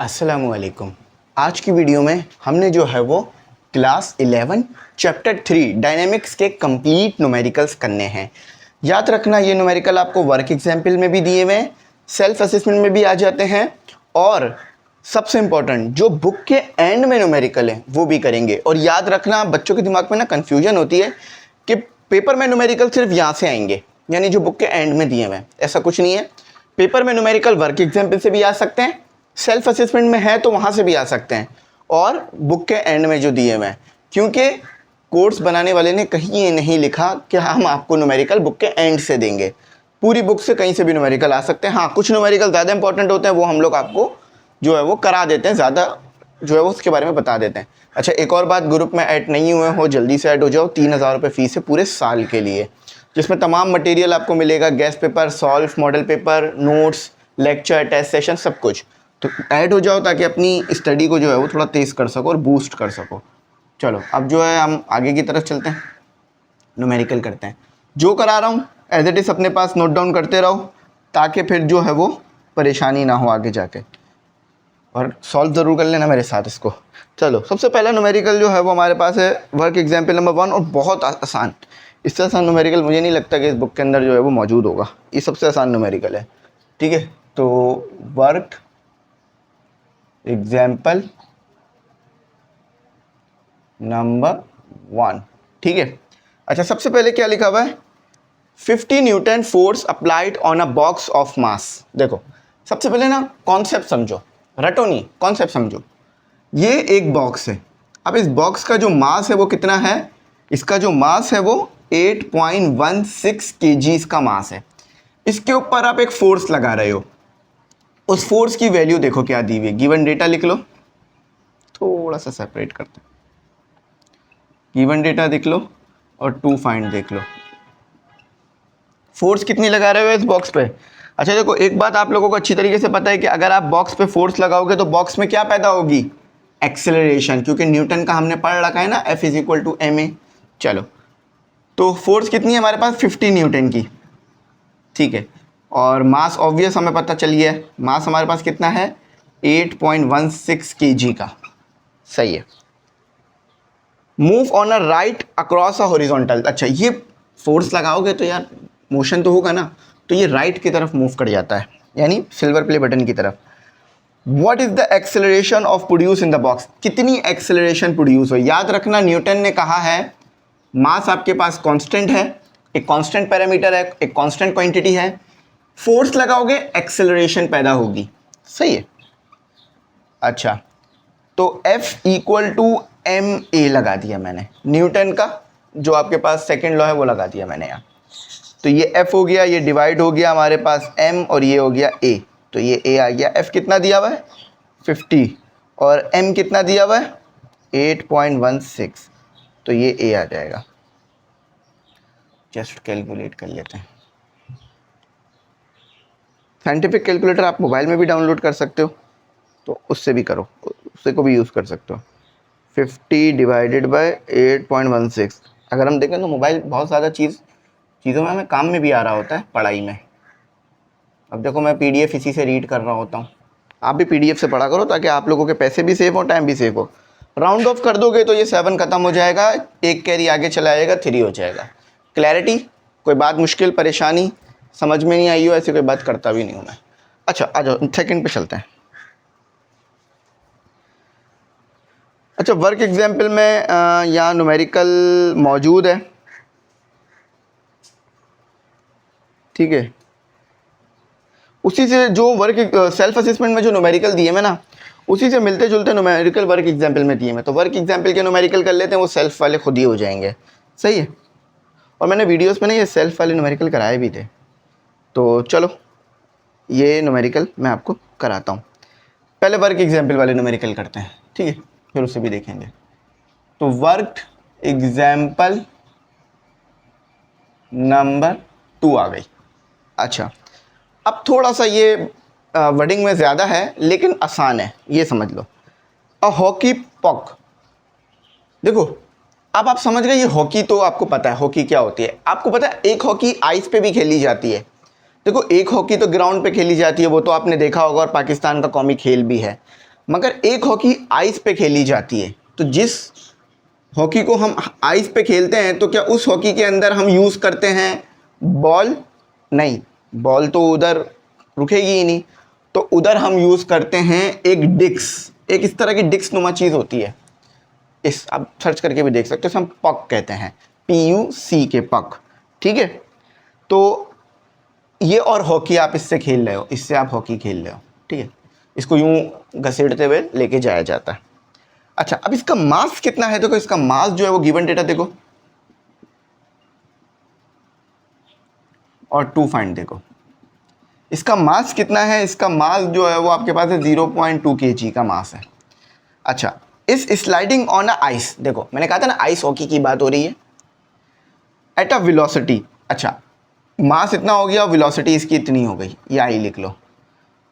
अस्सलामुअलैकुम। आज की वीडियो में हमने जो है वो क्लास 11 चैप्टर 3 डायनेमिक्स के कंप्लीट न्यूमेरिकल्स करने हैं। याद रखना ये न्यूमेरिकल आपको वर्क एग्जाम्पल में भी दिए हुए हैं, सेल्फ असेसमेंट में भी आ जाते हैं और सबसे इम्पॉर्टेंट जो बुक के एंड में न्यूमेरिकल है वो भी करेंगे। और याद रखना बच्चों के दिमाग में ना कन्फ्यूजन होती है कि पेपर में न्यूमेरिकल सिर्फ यहाँ से आएंगे, यानी जो बुक के एंड में दिए हुए हैं। ऐसा कुछ नहीं है, पेपर में न्यूमेरिकल वर्क एग्जाम्पल से भी आ सकते हैं, सेल्फ असेसमेंट में है तो वहाँ से भी आ सकते हैं, और बुक के एंड में जो दिए हुए हैं। क्योंकि कोर्स बनाने वाले ने कहीं ये नहीं लिखा कि हम आपको न्यूमेरिकल बुक के एंड से देंगे, पूरी बुक से कहीं से भी न्यूमेरिकल आ सकते हैं। हाँ, कुछ न्यूमेरिकल ज़्यादा इंपॉर्टेंट होते हैं, वो हम लोग आपको जो है वो करा देते हैं, ज़्यादा जो है वो उसके बारे में बता देते हैं। अच्छा, एक और बात, ग्रुप में ऐड नहीं हुए हो जल्दी से ऐड हो जाओ। 3000 रुपये फ़ीस है पूरे साल के लिए, जिसमें तमाम मटेरियल आपको मिलेगा, guest paper, solve, model paper, notes, lecture, test session, सब कुछ। तो ऐड हो जाओ ताकि अपनी स्टडी को जो है वो थोड़ा तेज़ कर सको और बूस्ट कर सको। चलो अब जो है हम आगे की तरफ चलते हैं, न्यूमेरिकल करते हैं। जो करा रहा हूँ एज इट इज़ अपने पास नोट डाउन करते रहो, ताकि फिर जो है वो परेशानी ना हो आगे जाके, और सॉल्व ज़रूर कर लेना मेरे साथ इसको। चलो, सबसे पहला न्यूमेरिकल जो है वो हमारे पास है वर्क एग्जाम्पल नंबर 1, और बहुत आसान। इससे आसान न्यूमेरिकल मुझे नहीं लगता कि इस बुक के अंदर जो है वो मौजूद होगा। ये सबसे आसान न्यूमेरिकल है, ठीक है। तो वर्क एग्जाम्पल नंबर 1, ठीक है। अच्छा, सबसे पहले क्या लिखा हुआ है? 50 Newton force applied on a box of mass. देखो, सबसे पहले ना कॉन्सेप्ट समझो, रटो नहीं, कॉन्सेप्ट समझो। ये एक बॉक्स है। अब इस बॉक्स का जो मास है वो कितना है? इसका जो मास है वो 8.16 kg का मास है। इसके ऊपर आप एक फोर्स लगा रहे हो। उस फोर्स की वैल्यू देखो क्या दी हुई है, गिवन डेटा लिख लो, थोड़ा सा सेपरेट करते हैं। गिवन डेटा देख लो और टू फाइंड देख लो। फोर्स कितनी लगा रहे हो इस बॉक्स पे? अच्छा देखो, एक बात आप लोगों को अच्छी तरीके से पता है कि अगर आप बॉक्स पे फोर्स लगाओगे तो बॉक्स में क्या पैदा होगी? एक्सेलरेशन, क्योंकि न्यूटन का हमने पढ़ रखा है ना, F = ma। चलो, तो फोर्स कितनी है हमारे पास? 50 न्यूटन की, ठीक है। और मास ऑब्वियस हमें पता चल गया है, मास हमारे पास कितना है? 8.16 kg का, सही है। Move on a right across a horizontal. अच्छा, ये फोर्स लगाओगे तो यार मोशन तो होगा ना, तो ये राइट की तरफ मूव कर जाता है, यानी सिल्वर प्ले बटन की तरफ। What is the acceleration of produce in the box? कितनी एक्सेलरेशन प्रोड्यूस हो? याद रखना न्यूटन ने कहा है मास आपके पास कांस्टेंट है, एक कांस्टेंट पैरामीटर है, एक कांस्टेंट क्वांटिटी है। फोर्स लगाओगे एक्सेलरेशन पैदा होगी, सही है। अच्छा, तो F = ma लगा दिया मैंने, न्यूटन का जो आपके पास सेकंड लॉ है वो लगा दिया मैंने यहाँ। तो ये F हो गया, ये डिवाइड हो गया हमारे पास m, और ये हो गया a, तो ये a आ गया। F कितना दिया हुआ है? 50, और m कितना दिया हुआ है? 8.16, तो ये a आ जाएगा। जस्ट कैलकुलेट कर लेते हैं। साइंटिफिक कैलकुलेटर आप मोबाइल में भी डाउनलोड कर सकते हो, तो उससे भी करो, उससे को भी यूज़ कर सकते हो। 50 डिवाइडेड बाय 8.16। अगर हम देखें तो मोबाइल बहुत ज़्यादा चीज़ों में हमें काम में भी आ रहा होता है, पढ़ाई में। अब देखो, मैं PDF इसी से रीड कर रहा होता हूँ, आप भी PDF से पढ़ा करो ताकि आप लोगों के पैसे भी सेव हो, टाइम भी सेव हो। राउंड ऑफ कर दोगे तो ये 7 ख़त्म हो जाएगा, एक कैरी आगे चला आएगा, 3 हो जाएगा। क्लैरिटी? कोई बात मुश्किल परेशानी समझ में नहीं आई हो, ऐसी कोई बात करता भी नहीं हूँ मैं। अच्छा, आ जाओ सेकेंड पे चलते हैं। अच्छा, वर्क एग्जाम्पल में यहाँ न्यूमेरिकल मौजूद है, ठीक है। उसी से जो वर्क सेल्फ असेसमेंट में जो न्यूमेरिकल दिए मैं ना, उसी से मिलते जुलते न्यूमेरिकल वर्क एग्जाम्पल में दिए मैं। तो वर्क एग्जाम्पल के न्यूमेरिकल कर लेते हैं, वो सेल्फ वाले खुद ही हो जाएंगे, सही है। और मैंने वीडियोस में ना ये सेल्फ वाले न्यूमेरिकल कराए भी थे, तो चलो ये न्यूमेरिकल मैं आपको कराता हूँ। पहले वर्क एग्जाम्पल वाले न्यूमेरिकल करते हैं, ठीक है, फिर उससे भी देखेंगे। तो वर्क एग्जाम्पल नंबर 2 आ गई। अच्छा, अब थोड़ा सा ये वर्डिंग में ज़्यादा है लेकिन आसान है, ये समझ लो। A hockey pock. देखो, अब आप समझ गए, ये हॉकी तो आपको पता है हॉकी क्या होती है। आपको पता है एक हॉकी आइस पे भी खेली जाती है। देखो, एक हॉकी तो ग्राउंड पे खेली जाती है, वो तो आपने देखा होगा, और पाकिस्तान का कौमी खेल भी है। मगर एक हॉकी आइस पे खेली जाती है। तो जिस हॉकी को हम आइस पे खेलते हैं तो क्या उस हॉकी के अंदर हम यूज़ करते हैं बॉल? नहीं, बॉल तो उधर रुकेगी ही नहीं। तो उधर हम यूज़ करते हैं एक डिस्क, एक इस तरह की डिस्क नुमा चीज़ होती है, इस आप सर्च करके भी देख सकते हो, हम पक कहते हैं, PUC के पक। ठीक है, तो ये और हॉकी आप इससे खेल रहे हो, इससे आप हॉकी खेल रहे हो। ठीक है, इसको यूं घसीटते हुए लेके जाया जाता है। अच्छा, अब इसका मास कितना है? देखो इसका मास जो है वो गिवन डेटा देखो और 2 फाइंड देखो, इसका मास कितना है? इसका मास जो है वो आपके पास है 0.2 kg का मास है। अच्छा, इस स्लाइडिंग ऑन अ आइस, देखो मैंने कहा था ना आइस हॉकी की बात हो रही है, एट अ वेलोसिटी। अच्छा, मास इतना हो गया, वेलोसिटी इसकी इतनी हो गई, ये आई लिख लो,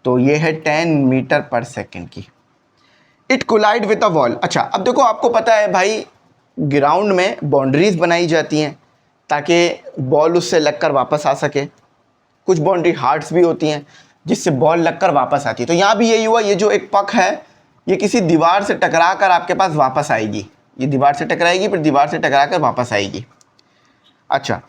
तो ये है 10 मीटर पर सेकेंड की। It collide with a wall. अच्छा, अब देखो आपको पता है भाई, ग्राउंड में बाउंड्रीज बनाई जाती हैं ताकि बॉल उससे लगकर वापस आ सके। कुछ बाउंड्री हार्ड्स भी होती हैं जिससे बॉल लगकर वापस आती है। तो यहाँ भी यही हुआ, ये जो एक पक है ये किसी दीवार से टकरा कर आपके पास वापस आएगी, ये दीवार से टकराएगी फिर दीवार से टकरा कर वापस आएगी। अच्छा,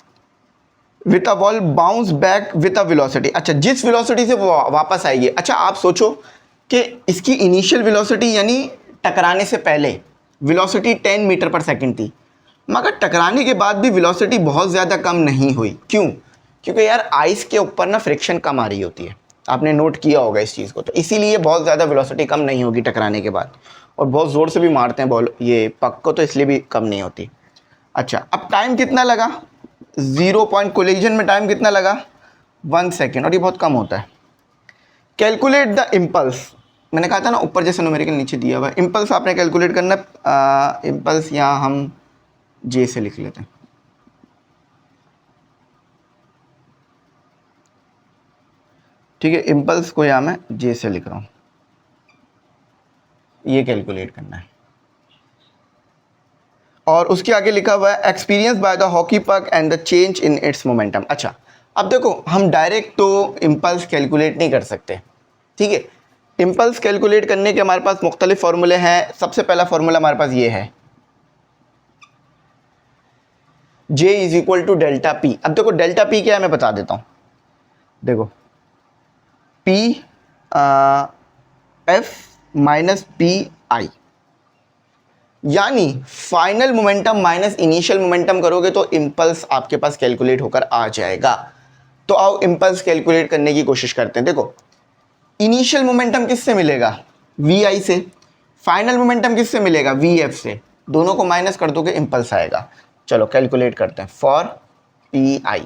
with a ball bounce back with a velocity. अच्छा, जिस वेलोसिटी से वो वापस आएगी। अच्छा, आप सोचो कि इसकी इनिशियल वेलोसिटी यानी टकराने से पहले वेलोसिटी 10 मीटर पर सेकंड थी, मगर टकराने के बाद भी वेलोसिटी बहुत ज़्यादा कम नहीं हुई। क्यों? क्योंकि यार आइस के ऊपर ना फ्रिक्शन कम आ रही होती है, आपने नोट किया होगा इस चीज़ को, तो इसीलिए बहुत ज़्यादा वेलोसिटी कम नहीं होगी टकराने के बाद। और बहुत ज़ोर से भी मारते हैं बॉल ये पक को, तो इसलिए भी कम नहीं होती। अच्छा, अब टाइम कितना लगा? 0 पॉइंट कोलिजन में टाइम कितना लगा? 1 सेकेंड, और ये बहुत कम होता है। कैलकुलेट द इम्पल्स, मैंने कहा था ना ऊपर जैसे न्यूमेरिकल नीचे दिया हुआ है, इम्पल्स आपने कैलकुलेट करना। इम्पल्स यहाँ हम जे से लिख लेते हैं। ठीक है, इम्पल्स को यहाँ मैं जे से लिख रहा हूँ, ये कैलकुलेट करना है। और उसके आगे लिखा हुआ है एक्सपीरियंस बाय द हॉकी पक and the change in its momentum. अच्छा, अब देखो हम डायरेक्ट तो इम्पल्स कैलकुलेट नहीं कर सकते। ठीक है, इम्पल्स कैलकुलेट करने के हमारे पास मुख्तलिफ फार्मूले हैं। सबसे पहला फार्मूला हमारे पास ये है, J is equal to delta P. अब देखो डेल्टा पी क्या है मैं बता देता हूँ। देखो P F minus P I, यानी final momentum minus initial momentum करोगे तो इम्पल्स आपके पास कैलकुलेट होकर आ जाएगा। तो आओ इम्पल्स कैलकुलेट करने की कोशिश करते हैं। देखो इनिशियल मोमेंटम किससे मिलेगा? Vi से। फाइनल मोमेंटम किससे मिलेगा? Vf से। दोनों को माइनस कर दोगे इम्पल्स आएगा। चलो कैलकुलेट करते हैं। फॉर Pi,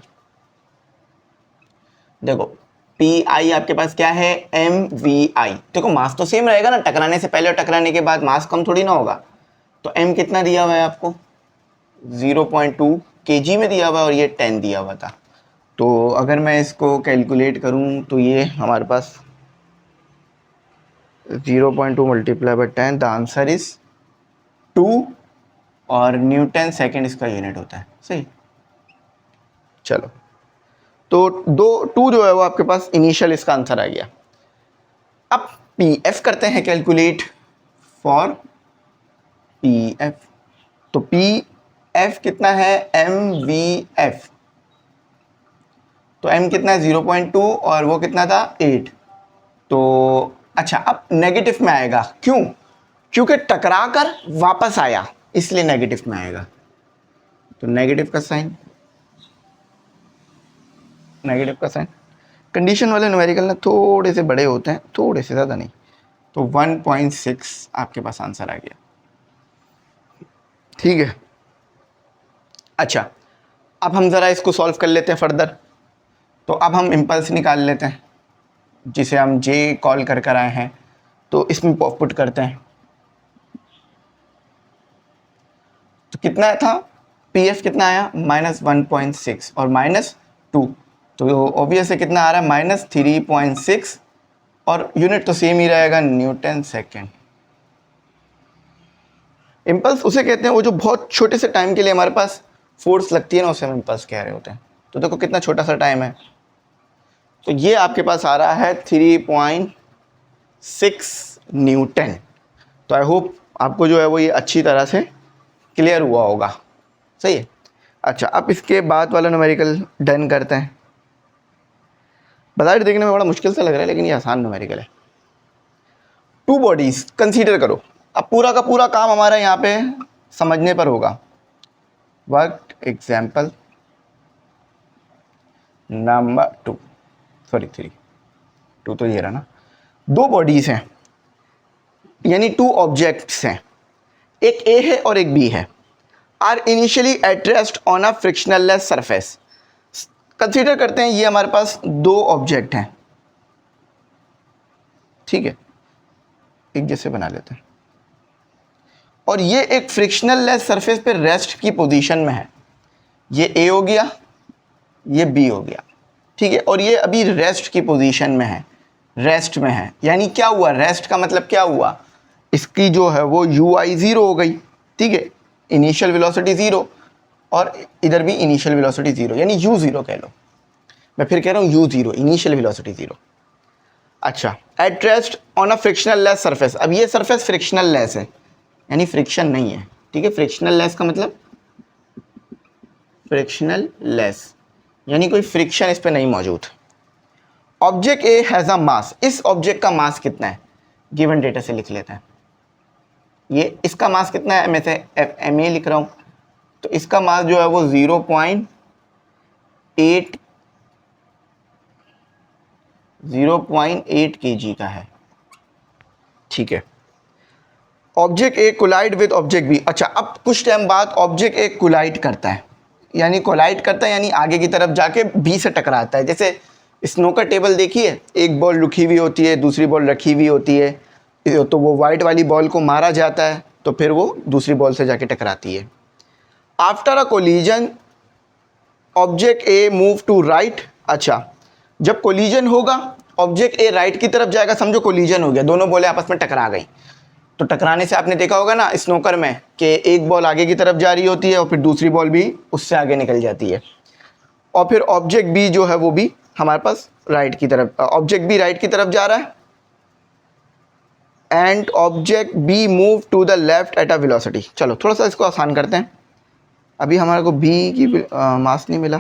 देखो Pi आपके पास क्या है? MVI। देखो मास तो सेम रहेगा ना, टकराने से पहले और टकराने के बाद मास कम थोड़ी ना होगा। तो m कितना दिया हुआ है आपको? 0.2 kg में दिया हुआ है और ये 10 दिया हुआ था। तो अगर मैं इसको कैलकुलेट करूं तो ये हमारे पास 0.2 multiply by 10, the answer is 2, और न्यूटन सेकेंड इसका यूनिट होता है। सही, चलो तो 2 जो है वो आपके पास इनिशियल इसका आंसर आ गया। अब PF करते हैं कैलकुलेट। फॉर PF, तो PF कितना है? MVF। तो m कितना है? 0.2, और वो कितना था? 8। तो अच्छा, अब नेगेटिव में आएगा। क्यों? क्योंकि टकरा कर वापस आया, इसलिए नेगेटिव में आएगा। तो नेगेटिव का साइन, नेगेटिव का साइन। कंडीशन वाले न्यूमेरिकल ना थोड़े से बड़े होते हैं, थोड़े से, ज़्यादा नहीं। तो 1.6 आपके पास आंसर आ गया। ठीक है, अच्छा अब हम ज़रा इसको सॉल्व कर लेते हैं फर्दर। तो अब हम इम्पल्स निकाल लेते हैं जिसे हम J कॉल कर आए हैं, तो इसमें पुट करते हैं। तो कितना था? PF कितना आया? -1.6 और -2, तो ऑब्वियस है कितना आ रहा है? -3.6, और यूनिट तो सेम ही रहेगा, न्यूटन सेकेंड। इम्पल्स उसे कहते हैं वो जो बहुत छोटे से टाइम के लिए हमारे पास फोर्स लगती है ना, उसे हम इम्पल्स कह रहे होते हैं। तो देखो कितना छोटा सा टाइम है, तो ये आपके पास आ रहा है 3.6 न्यूटन। तो आई होप आपको जो है वो ये अच्छी तरह से क्लियर हुआ होगा, सही है। अच्छा, अब इसके बाद वाला न्यूमेरिकल डन करते हैं। बाजार देखने में बड़ा मुश्किल सा लग रहा है लेकिन ये आसान न्यूमेरिकल है। टू बॉडीज कंसीडर करो। अब पूरा का पूरा काम हमारा यहाँ पे समझने पर होगा। वर्क एग्जाम्पल नंबर 2, सॉरी 3, 2 तो ये रहा ना। दो बॉडीज हैं यानी टू ऑब्जेक्ट्स हैं, एक ए है और एक बी है। Are initially at rest on a frictionless surface. Consider करते हैं ये हमारे पास दो ऑब्जेक्ट हैं, ठीक है, एक जैसे बना लेते हैं, और ये एक फ्रिक्शनलेस सरफेस पे रेस्ट की पोजीशन में है। ये ए हो गया, ये बी हो गया, ठीक है, और ये अभी रेस्ट की पोजीशन में है, रेस्ट में है। यानी क्या हुआ, रेस्ट का मतलब क्या हुआ, इसकी जो है वो यू आई ज़ीरो हो गई, ठीक है, इनिशियल वेलोसिटी ज़ीरो, और इधर भी इनिशियल वेलोसिटी ज़ीरो, यानी यू ज़ीरो कह लो। मैं फिर कह रहा हूँ U zero, initial velocity zero. अच्छा, at rest on a frictionless surface. अब ये सरफेस फ्रिक्शनल लेस है यानी फ्रिक्शन नहीं है, ठीक है। फ्रिक्शनल लेस का मतलब फ्रिक्शनल लेस यानी कोई फ्रिक्शन इस पे नहीं मौजूद। ऑब्जेक्ट ए हैज़ अ मास। इस ऑब्जेक्ट का मास कितना है, गिवन डेटा से लिख लेते हैं। ये इसका मास कितना है, मैं से एम ए लिख रहा हूँ, तो इसका मास जो है वो 0.8 kg का है, ठीक है। Object A collide with object B. अच्छा, अब कुछ टाइम बाद ऑब्जेक्ट ए कोलाइड करता है, यानी कोलाइड करता है यानी आगे की तरफ जाके बी से टकराता है। जैसे स्नूकर टेबल देखिए, एक बॉल रुकी हुई होती है, दूसरी बॉल रखी हुई होती है, तो वो वाइट वाली बॉल को मारा जाता है तो फिर वो दूसरी बॉल से जाके टकराती है। After a collision object A move to right. अच्छा, जब कोलिजन होगा ऑब्जेक्ट ए राइट की तरफ जाएगा, समझो कोलिजन हो गया, दोनों बॉलें आपस में टकरा गई। तो टकराने से आपने देखा होगा ना स्नूकर में कि एक बॉल आगे की तरफ जा रही होती है और फिर दूसरी बॉल भी उससे आगे निकल जाती है, और फिर ऑब्जेक्ट बी जो है वो भी हमारे पास राइट की तरफ, ऑब्जेक्ट बी राइट की तरफ जा रहा है, and object B move to the left at a velocity. चलो थोड़ा सा इसको आसान करते हैं। अभी हमारे को बी की मास नहीं मिला,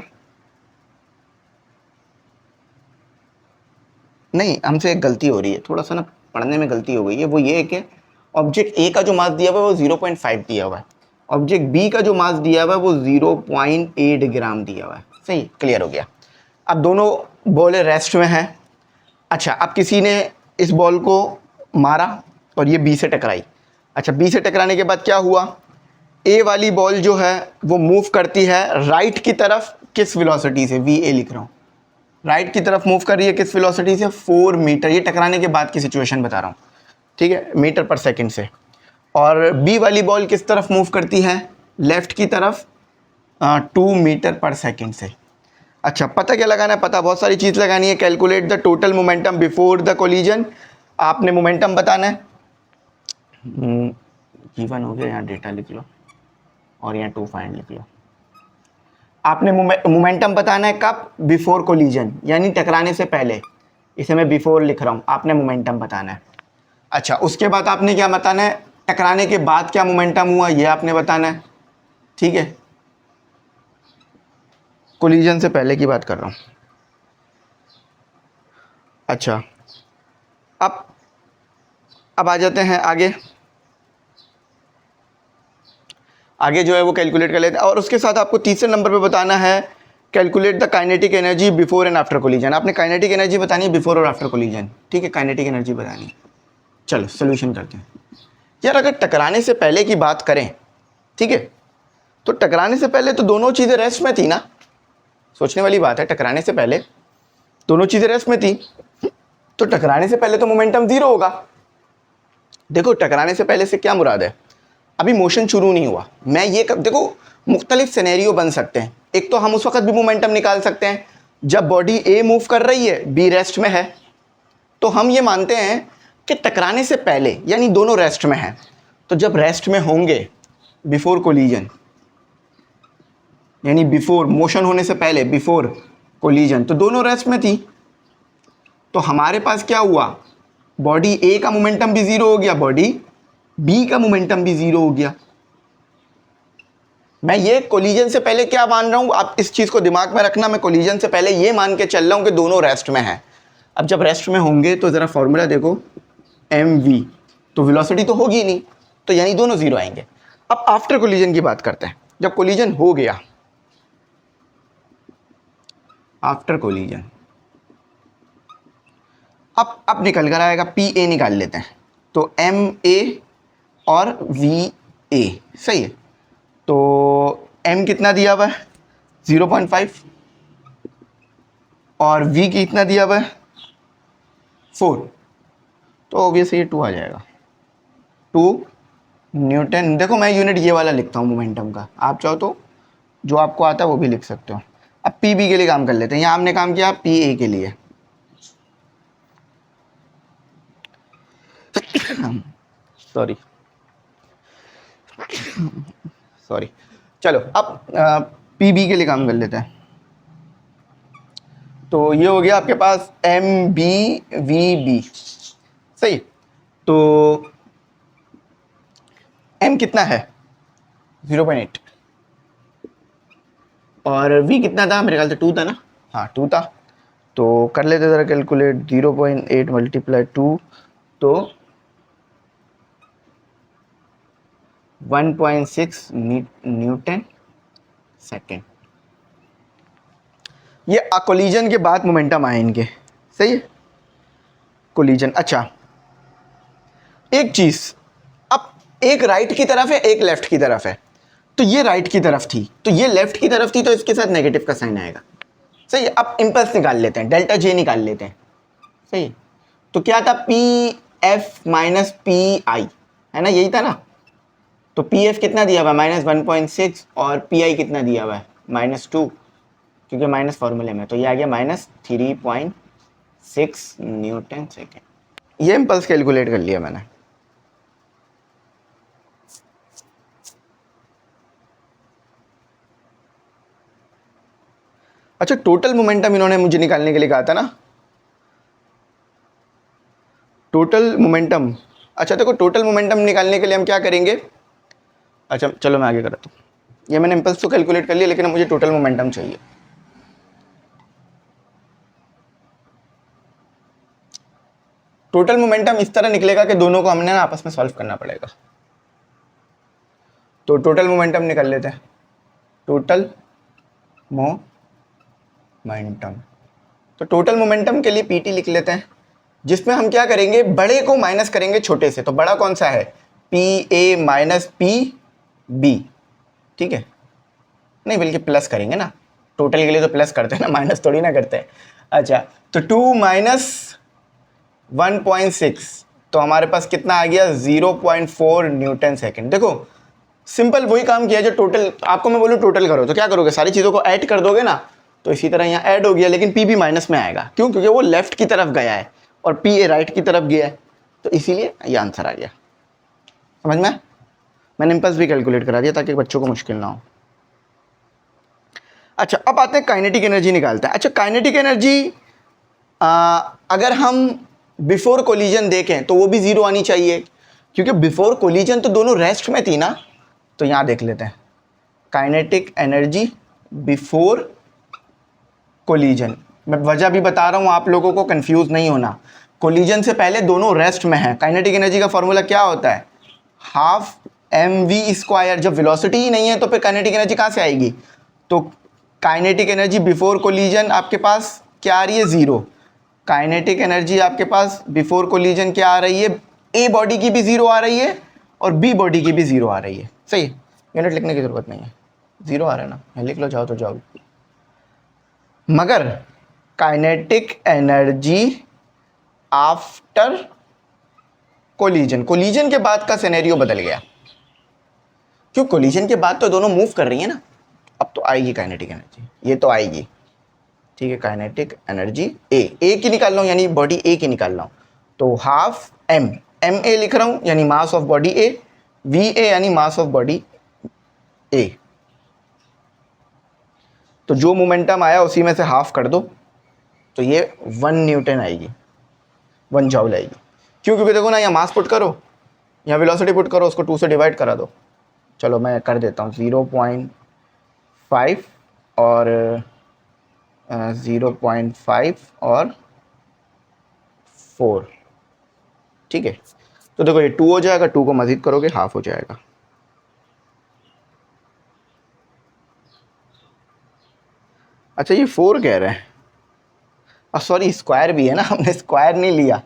नहीं, हमसे एक गलती हो रही है, थोड़ा सा ना पढ़ने में गलती हो गई है। वो ये है कि ऑब्जेक्ट ए का जो मास दिया हुआ है वो 0.5 दिया हुआ है, ऑब्जेक्ट बी का जो मास दिया हुआ है वो 0.8 ग्राम दिया हुआ है। सही, क्लियर हो गया। अब दोनों बॉलें रेस्ट में हैं। अच्छा, अब किसी ने इस बॉल को मारा और ये बी से टकराई। अच्छा, बी से टकराने के बाद क्या हुआ, ए वाली बॉल जो है वो मूव करती है राइट की तरफ, किस वेलोसिटी से, वी ए लिख रहा हूँ, राइट की तरफ मूव कर रही है किस वेलोसिटी से, 4 मीटर। ये टकराने के बाद की सिचुएशन बता रहा हूँ, ठीक है, मीटर पर सेकंड से। और बी वाली बॉल किस तरफ मूव करती है, लेफ्ट की तरफ, 2 मीटर पर सेकंड से। अच्छा, पता क्या लगाना है, पता बहुत सारी चीज़ लगानी है। Calculate the total momentum before the collision. आपने मोमेंटम बताना है, गिवन हो गया, यहाँ डेटा लिख लो और यहाँ 2 फाइंड लिख लो। आपने मोमेंटम बताना है कब, बिफोर कोलिजन यानी टकराने से पहले, इसे मैं बिफोर लिख रहा हूँ, आपने मोमेंटम बताना है। अच्छा, उसके बाद आपने क्या बताना है, टकराने के बाद क्या मोमेंटम हुआ ये आपने बताना है, ठीक है, कोलिजन से पहले की बात कर रहा हूँ। अच्छा, अब आ जाते हैं आगे जो है वो कैलकुलेट कर लेते हैं, और उसके साथ आपको तीसरे नंबर पे बताना है calculate the kinetic energy before and after collision. आपने काइनेटिक एनर्जी बतानी है बिफोर और आफ्टर कोलिजन, ठीक है, काइनेटिक एनर्जी बतानी है। चलो सोल्यूशन करते हैं। यार अगर टकराने से पहले की बात करें, ठीक है, तो टकराने से पहले तो दोनों चीज़ें रेस्ट में थी ना, सोचने वाली बात है। टकराने से पहले दोनों चीज़ें रेस्ट में थी, तो टकराने से पहले तो मोमेंटम ज़ीरो होगा। देखो, टकराने से पहले से क्या मुराद है, अभी मोशन शुरू नहीं हुआ। मैं ये देखो, मुख्तलिफ सिनेरियो बन सकते हैं। एक तो हम उस वक्त भी मोमेंटम निकाल सकते हैं जब बॉडी ए मूव कर रही है, बी रेस्ट में है, तो हम ये मानते हैं कि टकराने से पहले यानी दोनों रेस्ट में हैं। तो जब रेस्ट में होंगे बिफोर कोलिजन यानी बिफोर मोशन होने से पहले, बिफोर कोलिजन, तो दोनों रेस्ट में थी। तो हमारे पास क्या हुआ, बॉडी ए का मोमेंटम भी जीरो हो गया, बॉडी बी का मोमेंटम भी जीरो हो गया। मैं ये कोलिजन से पहले क्या मान रहा हूं, आप इस चीज को दिमाग में रखना, मैं कोलिजन से पहले ये मान के चल रहा हूं कि दोनों रेस्ट में हैं। अब जब रेस्ट में होंगे तो जरा फॉर्मूला देखो, एम वी, तो वेलोसिटी तो होगी नहीं, तो यानी दोनों जीरो आएंगे। अब आफ्टर कोलिजन की बात करते हैं, जब कोलिजन हो गया, आफ्टर कोलिजन, अब निकल कर आएगा, पी ए निकाल लेते हैं, तो एम ए और वी ए, सही है। तो m कितना दिया हुआ है 0.5 और v कितना दिया हुआ है 4, तो ऑब्वियसली ये 2 आ जाएगा, 2 न्यूटन। देखो मैं यूनिट ये वाला लिखता हूँ मोमेंटम का, आप चाहो तो जो आपको आता है वो भी लिख सकते हो। अब पी बी के लिए काम कर लेते हैं, यहाँ हमने काम किया पी ए के लिए, सॉरी, चलो अब पी बी के लिए काम कर लेते हैं। तो ये हो गया आपके पास एम बी वी बी, सही। तो m कितना है 0.8 और v कितना था, मेरे ख्याल से 2 था ना, हाँ 2 था। तो कर लेते ज़रा कैलकुलेट, 0.8 मल्टीप्लाई 2, तो 1.6 न्यूटन सेकेंड। ये कोलिजन के बाद मोमेंटम आए इनके, सही है, कोलिजन। अच्छा एक चीज़, अब एक राइट की तरफ है एक लेफ्ट की तरफ है, तो ये राइट की तरफ थी तो ये लेफ्ट की तरफ थी, तो इसके साथ नेगेटिव का साइन आएगा, सही है। अब इम्पल्स निकाल लेते हैं, डेल्टा जे निकाल लेते हैं, सही है। तो क्या था, पी एफ माइनस पी आई, है ना, यही था ना। तो पी एफ कितना दिया हुआ है -1.6 और पी आई कितना दिया हुआ है -2, क्योंकि माइनस फॉर्मूले में, तो ये आ गया -3.6 न्यूटन सेकेंड। ये इम्पल्स कैलकुलेट कर लिया मैंने। अच्छा टोटल मोमेंटम इन्होंने मुझे निकालने के लिए कहा था ना, टोटल मोमेंटम। अच्छा देखो टोटल मोमेंटम निकालने के लिए हम क्या करेंगे, अच्छा चलो मैं आगे कराता हूँ। ये मैंने इम्पल्स तो कैलकुलेट कर लिया, लेकिन मुझे टोटल मोमेंटम चाहिए। टोटल मोमेंटम इस तरह निकलेगा कि दोनों को हमने ना आपस में सॉल्व करना पड़ेगा। तो टोटल मोमेंटम निकाल लेते हैं, टोटल मोमेंटम। तो टोटल मोमेंटम के लिए पीटी लिख लेते हैं, जिसमें हम क्या करेंगे, बड़े को माइनस करेंगे छोटे से। तो बड़ा कौन सा है, P A minus P B, ठीक है, नहीं बल्कि प्लस करेंगे ना, टोटल के लिए तो प्लस करते हैं ना, माइनस थोड़ी ना करते हैं। अच्छा तो 2 माइनस 1.6, तो हमारे पास कितना आ गया 0.4 न्यूटन सेकेंड। देखो सिंपल वही काम किया जो टोटल, आपको मैं बोलूँ टोटल करो तो क्या करोगे, सारी चीज़ों को ऐड कर दोगे ना, तो इसी तरह यहाँ ऐड हो गया, लेकिन पी भी माइनस में आएगा, क्यों, क्योंकि वो लेफ्ट की तरफ गया है और पी ए राइट की तरफ गया है, तो इसीलिए ये आंसर आ गया। समझ में, मैंने इम्पल्स भी कैलकुलेट करा दिया ताकि बच्चों को मुश्किल ना हो। अच्छा अब आते हैं काइनेटिक एनर्जी निकालते हैं। अच्छा काइनेटिक एनर्जी अगर हम बिफोर कोलिजन देखें तो वो भी ज़ीरो आनी चाहिए, क्योंकि बिफोर कोलिजन तो दोनों रेस्ट में थी ना। तो यहाँ देख लेते हैं काइनेटिक एनर्जी बिफोर कोलिजन। मैं वजह भी बता रहा हूँ, आप लोगों को कंफ्यूज नहीं होना, कोलिजन से पहले दोनों रेस्ट में हैं। काइनेटिक एनर्जी का फॉर्मूला क्या होता है, हाफ एम वी स्क्वायर। जब वेलोसिटी ही नहीं है तो फिर काइनेटिक एनर्जी कहाँ से आएगी। तो काइनेटिक एनर्जी बिफोर कोलिजन आपके पास क्या आ रही है, ज़ीरो। काइनेटिक एनर्जी आपके पास बिफोर कोलिजन क्या आ रही है, ए बॉडी की भी ज़ीरो आ रही है और बी बॉडी की भी ज़ीरो आ रही है, सही। यूनिट लिखने की ज़रूरत नहीं है, ज़ीरो आ रहा है ना, लिख लो चाहो तो जाओ। मगर kinetic energy after collision, collision के बाद का सिनेरियो बदल गया, क्यों, कोलिजन के बाद तो दोनों मूव कर रही है ना, अब तो आएगी काइनेटिक एनर्जी, ये तो आएगी, ठीक है। काइनेटिक एनर्जी ए की निकाल रहा हूँ, यानी बॉडी ए की निकाल रहा हूँ, तो हाफ एम ए लिख रहा हूँ, यानी mass of body A, V A यानी मास ऑफ बॉडी ए। तो जो मोमेंटम आया उसी में से हाफ कर दो, तो ये 1 न्यूटन आएगी, 1 जॉउल आएगी। क्यों? क्योंकि देखो ना, यहाँ मास पुट करो, यहाँ वेलोसिटी पुट करो, उसको 2 से डिवाइड करा दो। चलो मैं कर देता हूँ 0.5 और 0.5 और 4, ठीक है। तो देखो ये 2 हो जाएगा, 2 को मज़ीद करोगे हाफ हो जाएगा। अच्छा ये 4 कह रहे हैं, और सॉरी स्क्वायर भी है ना, हमने स्क्वायर नहीं लिया।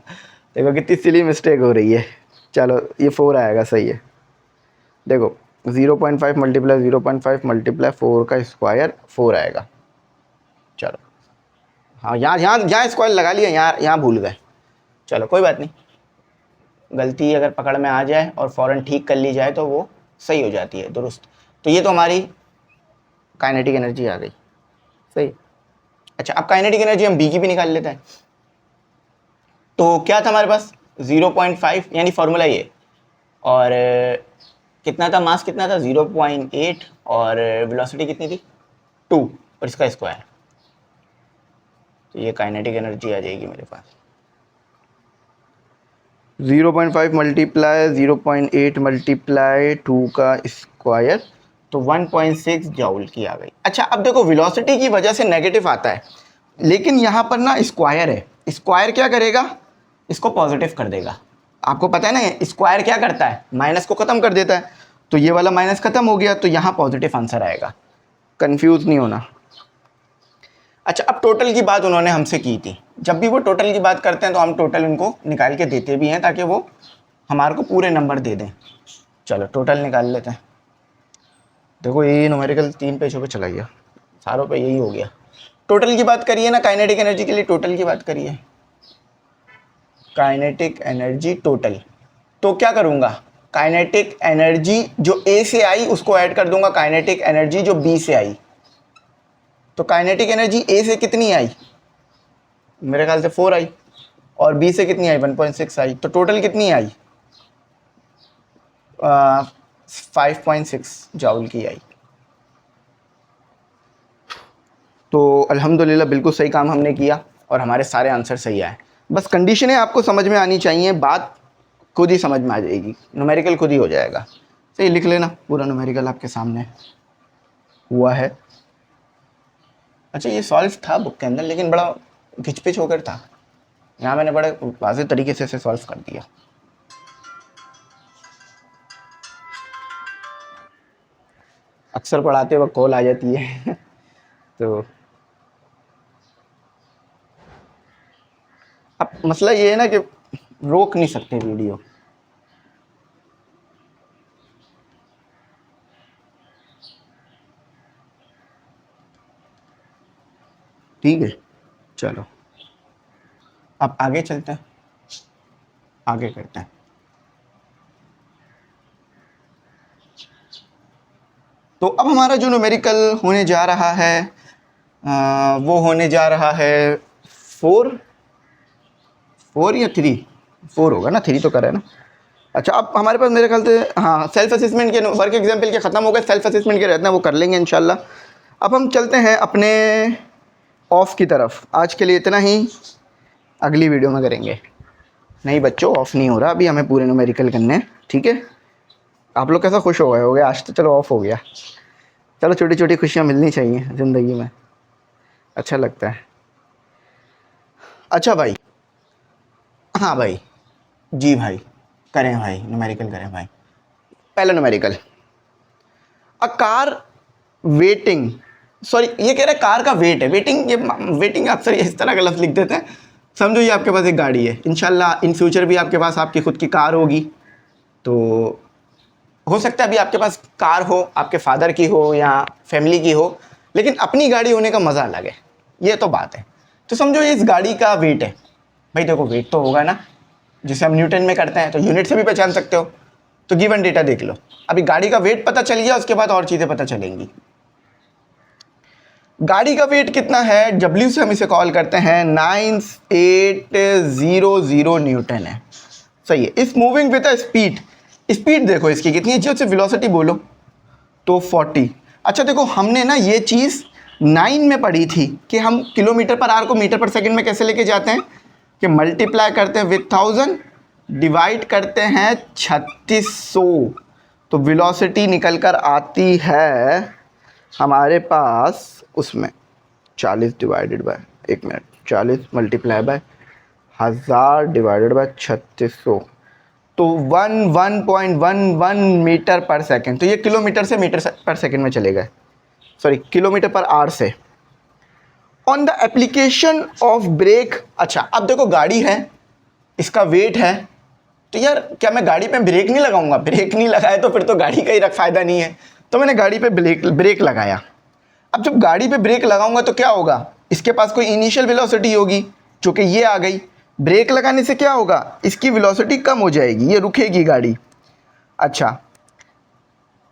देखो कितनी सिली मिस्टेक हो रही है। चलो ये 4 आएगा, सही है। देखो 0.5 मल्टीप्लाई 0.5 मल्टीप्लाई 4 का स्क्वायर 4 आएगा। चलो हाँ, यहाँ यहाँ यहाँ स्क्वायर लगा लिया, यहाँ भूल गए। चलो कोई बात नहीं, गलती अगर पकड़ में आ जाए और फ़ौरन ठीक कर ली जाए तो वो सही हो जाती है, दुरुस्त। तो ये तो हमारी काइनेटिक एनर्जी आ गई, सही। अच्छा अब काइनेटिक एनर्जी हम बी की भी निकाल लेते हैं। तो क्या था हमारे पास 0.5 यानी फॉर्मूला ये, और कितना था मास, कितना था 0.8, और वेलोसिटी कितनी थी 2 और इसका स्क्वायर। तो ये काइनेटिक एनर्जी आ जाएगी मेरे पास 0.5 मल्टीप्लाई 0.8 मल्टीप्लाई 2 का स्क्वायर, तो 1.6 जूल की आ गई। अच्छा अब देखो वेलोसिटी की वजह से नेगेटिव आता है, लेकिन यहाँ पर ना स्क्वायर है, स्क्वायर क्या करेगा, इसको पॉजिटिव कर देगा। आपको पता है ना स्क्वायर क्या करता है, माइनस को ख़त्म कर देता है। तो ये वाला माइनस ख़त्म हो गया, तो यहाँ पॉजिटिव आंसर आएगा, कंफ्यूज नहीं होना। अच्छा अब टोटल की बात उन्होंने हमसे की थी, जब भी वो टोटल की बात करते हैं तो हम टोटल उनको निकाल के देते भी हैं ताकि वो हमारे को पूरे नंबर दे दें। चलो टोटल निकाल लेते हैं। देखो ये न्यूमेरिकल 3 पेजों पे चला गया, सारों पे यही हो गया। टोटल की बात करिए ना, काइनेटिक एनर्जी के लिए टोटल की बात करिए, काइनेटिक एनर्जी टोटल। तो क्या करूँगा, काइनेटिक एनर्जी जो ए से आई उसको ऐड कर दूंगा काइनेटिक एनर्जी जो बी से आई। तो काइनेटिक एनर्जी ए से कितनी आई, मेरे ख्याल से 4 आई, और बी से कितनी आई 1.6 आई, तो टोटल कितनी आई 5.6 जूल की आई। तो अल्हम्दुलिल्लाह बिल्कुल सही काम हमने किया और हमारे सारे आंसर सही आए। बस कंडीशनें आपको समझ में आनी चाहिए, बात खुद ही समझ में आ जाएगी, न्यूमेरिकल खुद ही हो जाएगा। सही लिख लेना, पूरा न्यूमेरिकल आपके सामने हुआ है। अच्छा ये सॉल्व था बुक के अंदर, लेकिन बड़ा घिचपिच होकर था, यहाँ मैंने बड़े वाज़ेह तरीके से इसे सॉल्व कर दिया। अक्सर पढ़ाते वक्त कॉल आ जाती है तो अब मसला ये है ना कि रोक नहीं सकते वीडियो। ठीक है चलो अब आगे चलते हैं, आगे करते हैं। तो अब हमारा जो न्यूमेरिकल होने जा रहा है वो होने जा रहा है 4 या 3, 4 होगा ना, 3 तो करा है ना। अच्छा अब हमारे पास मेरे ख्याल से हाँ सेल्फ असेसमेंट के वर्क एग्जाम्पल के ख़त्म हो गए, सेल्फ असेसमेंट के रहते हैं वो कर लेंगे इंशाल्लाह। अब हम चलते हैं अपने ऑफ़ की तरफ। आज के लिए इतना ही, अगली वीडियो में करेंगे। नहीं बच्चों ऑफ़ नहीं हो रहा, अभी हमें पूरे न्यूमेरिकल करने हैं, ठीक है। आप लोग कैसा खुश हो गए होगे, आज तो चलो ऑफ़ हो गया। चलो छोटी छोटी खुशियाँ मिलनी चाहिए ज़िंदगी में, अच्छा लगता है। अच्छा भाई, हाँ भाई, जी भाई करें भाई, न्यूमेरिकल करें भाई। पहला numerical, a car waiting, sorry ये कह रहा है कार का वेट है, वेटिंग, ये वेटिंग अक्सर इस तरह का लफ्ज़ लिख देते हैं। समझो ये आपके पास एक गाड़ी है, इंशाल्लाह इन फ्यूचर भी आपके पास आपकी ख़ुद की कार होगी। तो हो सकता है अभी आपके पास कार हो, आपके फादर की हो या फैमिली की हो, लेकिन अपनी गाड़ी होने का मज़ा अलग है, ये तो बात है। तो समझो ये इस गाड़ी का वेट है भाई, देखो वेट तो होगा ना, जिसे हम न्यूटन में करते हैं तो यूनिट से भी पहचान सकते हो। तो गिवन डेटा देख लो, अभी गाड़ी का वेट पता चल गया, उसके बाद और चीज़ें पता चलेंगी। गाड़ी का वेट कितना है, डब्ल्यू से हम इसे कॉल करते हैं 9800 न्यूटन है, सही है। इस moving with a speed, speed देखो इसकी कितनी है, जो से वेलोसिटी बोलो तो 40। अच्छा देखो हमने ना ये चीज़ 9 में पढ़ी थी कि हम किलोमीटर पर आवर को मीटर पर सेकंड में कैसे लेके जाते हैं, कि मल्टीप्लाई करते हैं विथ 1000 डिवाइड करते हैं 3600, तो वेलोसिटी निकल कर आती है हमारे पास उसमें 40 डिवाइडेड बाय, एक minute, 40 multiply by 1000 divided by 3600, तो 1.11 मीटर पर सेकंड। तो ये किलोमीटर से मीटर पर सेकंड में चले गए, सॉरी किलोमीटर पर आवर से। On the application of brake, अच्छा अब देखो गाड़ी है, इसका वेट है, तो यार क्या मैं गाड़ी पे ब्रेक नहीं लगाऊंगा? ब्रेक नहीं लगाया तो फिर तो गाड़ी का ही फ़ायदा नहीं है। तो मैंने गाड़ी पे ब्रेक लगाया। अब जब गाड़ी पे ब्रेक लगाऊंगा तो क्या होगा? इसके पास कोई इनिशियल वेलोसिटी होगी जो कि ये आ गई। ब्रेक लगाने से क्या होगा? इसकी वेलोसिटी कम हो जाएगी, ये रुकेगी गाड़ी। अच्छा,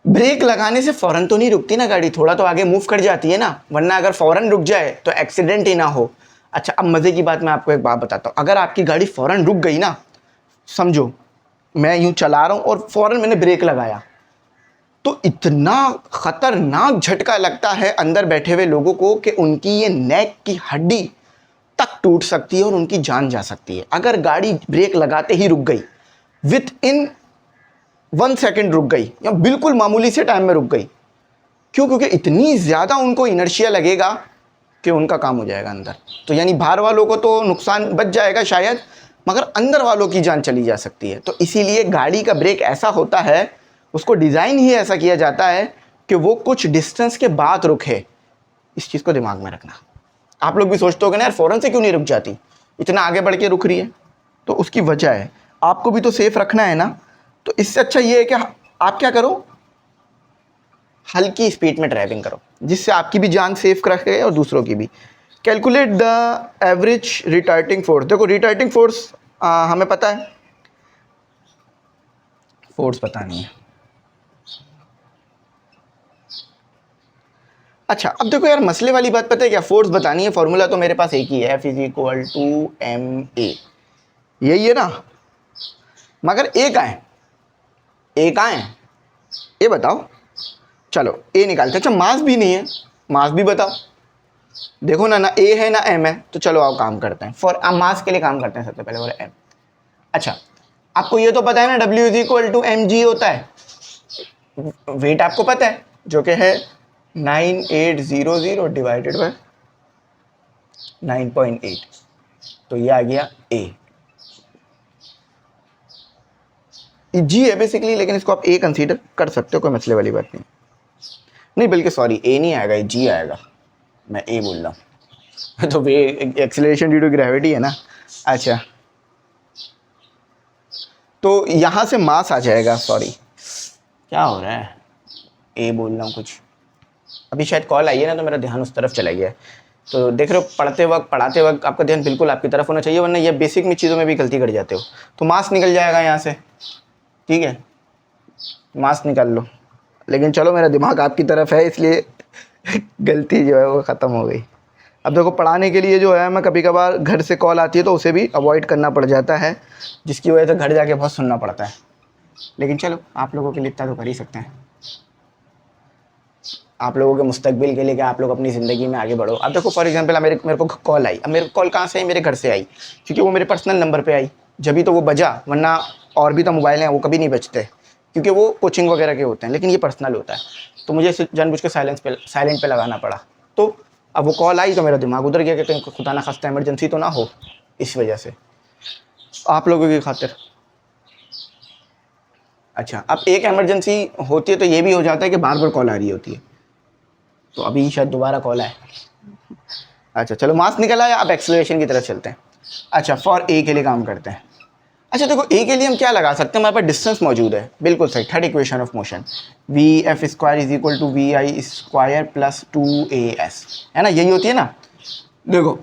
ब्रेक लगाने से फ़ौरन तो नहीं रुकती ना गाड़ी, थोड़ा तो आगे मूव कर जाती है ना, वरना अगर फ़ौरन रुक जाए तो एक्सीडेंट ही ना हो। अच्छा, अब मज़े की बात मैं आपको एक बात बताता हूँ। अगर आपकी गाड़ी फ़ौरन रुक गई ना, समझो मैं यूँ चला रहा हूँ और फ़ौरन मैंने ब्रेक लगाया, तो इतना ख़तरनाक झटका लगता है अंदर बैठे हुए लोगों को कि उनकी ये नेक की हड्डी तक टूट सकती है और उनकी जान जा सकती है। अगर गाड़ी ब्रेक लगाते ही रुक गई, विथ इन 1 सेकेंड रुक गई या बिल्कुल मामूली से टाइम में रुक गई, क्यों? क्योंकि इतनी ज़्यादा उनको इनर्शिया लगेगा कि उनका काम हो जाएगा अंदर। तो यानी बाहर वालों को तो नुकसान बच जाएगा शायद, मगर अंदर वालों की जान चली जा सकती है। तो इसीलिए गाड़ी का ब्रेक ऐसा होता है, उसको डिज़ाइन ही ऐसा किया जाता है कि वो कुछ डिस्टेंस के बाद रुके। इस चीज़ को दिमाग में रखना। आप लोग भी सोचते होगे ना यार फ़ौरन से क्यों नहीं रुक जाती, इतना आगे बढ़ के रुक रही है, तो उसकी वजह है। आपको भी तो सेफ रखना है ना, तो इससे अच्छा ये है कि आप क्या करो, हल्की स्पीड में ड्राइविंग करो, जिससे आपकी भी जान सेफ रखे और दूसरों की भी। Calculate the average retarding force. देखो रिटार्डिंग फोर्स हमें पता है, फोर्स पता नहीं है। अच्छा अब देखो यार मसले वाली बात पता है क्या, फोर्स बतानी है, फॉर्मूला तो मेरे पास एक ही है, F=ma, यही है ना, मगर ए कहाँ है? ए कहाँ है ये बताओ। चलो ए निकालते। अच्छा मास भी नहीं है, मास भी बताओ। देखो ना, ना ए है ना एम है, तो चलो आओ काम करते हैं। फॉर मास के लिए काम करते हैं सबसे पहले, और एम। अच्छा आपको ये तो पता है ना W=mg होता है। वेट आपको पता है जो कि है 9800 डिवाइडेड बाय 9.8, तो ये आ गया ए। जी है बेसिकली, लेकिन इसको आप ए कंसीडर कर सकते हो, कोई मसले वाली बात नहीं। नहीं बल्कि सॉरी ए नहीं आएगा, जी आएगा, मैं ए बोल रहा हूँ। तो वे एक्सेलरेशन ड्यू टू ग्रेविटी है ना। अच्छा तो यहाँ से मास आ जाएगा, सॉरी क्या हो रहा है, ए बोल रहा हूँ कुछ, अभी शायद कॉल आई है ना तो मेरा ध्यान उस तरफ चला गया है। तो देख रहे हो पढ़ाते वक्त आपका ध्यान बिल्कुल आपकी तरफ होना चाहिए, वरना ये बेसिक में चीज़ों में भी गलती कर जाते हो। तो मास निकल जाएगा यहाँ से, ठीक है, मास निकाल लो। लेकिन चलो मेरा दिमाग आपकी तरफ है, इसलिए गलती जो है वो ख़त्म हो गई। अब देखो पढ़ाने के लिए जो है, मैं कभी कभार घर से कॉल आती है तो उसे भी अवॉइड करना पड़ जाता है, जिसकी वजह से घर जाके बहुत सुनना पड़ता है। लेकिन चलो आप लोगों के लिए इतना तो कर ही सकते हैं, आप लोगों के मुस्तकबिल के लिए कि आप लोग अपनी ज़िंदगी में आगे बढ़ो। अब देखो फॉर एग्जांपल मेरे को कॉल आई, अब मेरे कॉल कहाँ से आई? मेरे घर से आई, क्योंकि वो मेरे पर्सनल नंबर पे आई, जब भी तो वो बजा, वरना और भी तो मोबाइल हैं वो कभी नहीं बजते, क्योंकि वो कोचिंग वगैरह के होते हैं, लेकिन ये पर्सनल होता है, तो मुझे जानबूझ के साइलेंट पे लगाना पड़ा। तो अब वो कॉल आई तो मेरा दिमाग उधर गया कि कहीं खुदा ना खास्ता इमरजेंसी तो ना हो, इस वजह से आप लोगों की खातिर। अच्छा अब एक इमरजेंसी होती है तो ये भी हो जाता है कि बार बार कॉल आ रही होती है, तो अभी शायद दोबारा कॉल आए। अच्छा चलो मास निकल आया, अब एक्सेलरेशन की तरफ चलते हैं। अच्छा फॉर ए के लिए काम करते हैं। अच्छा देखो ए के लिए हम क्या लगा सकते हैं, हमारे पास डिस्टेंस मौजूद है, बिल्कुल सही, third equation of motion, Vf² = VI² + 2AS, है ना, यही होती है ना। देखो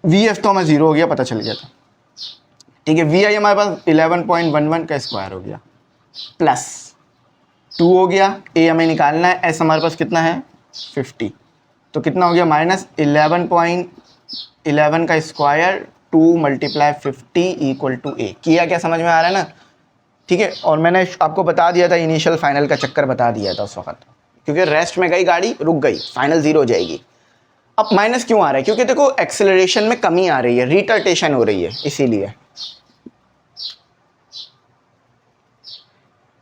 Vf तो हमें 0 हो गया, पता चल गया था, ठीक है। Vi हमारे पास 11.11 का स्क्वायर हो गया, प्लस 2 हो गया, ए हमें निकालना है, एस हमारे पास कितना है 50, तो कितना हो गया -11.11 का स्क्वायर 2 × 50 = A। किया क्या समझ में आ रहा है ना, ठीक है। और मैंने आपको बता दिया था, इनिशियल फाइनल का चक्कर बता दिया था उस वक्त, क्योंकि रेस्ट में गई गाड़ी, रुक गई, फाइनल 0 हो जाएगी। अब माइनस क्यों आ रहा है? क्योंकि देखो एक्सेलरेशन में कमी आ रही है, रिटार्टेशन हो रही है, इसीलिए।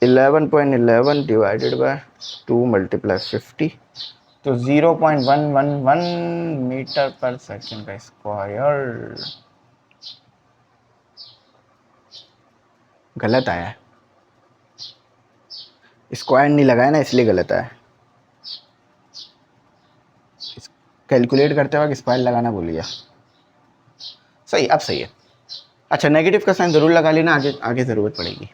11.11 डिवाइडेड बाय 2 मल्टीप्लाई 50, तो 0.111 मीटर पर सेकेंड का स्क्वायर। गलत आया है, स्क्वायर नहीं लगाया ना, इसलिए गलत आया। कैलकुलेट करते वक्त स्क्वायर लगाना भूल गया। सही, अब सही है। अच्छा, नेगेटिव का साइन ज़रूर लगा लेना, आगे आगे ज़रूरत पड़ेगी।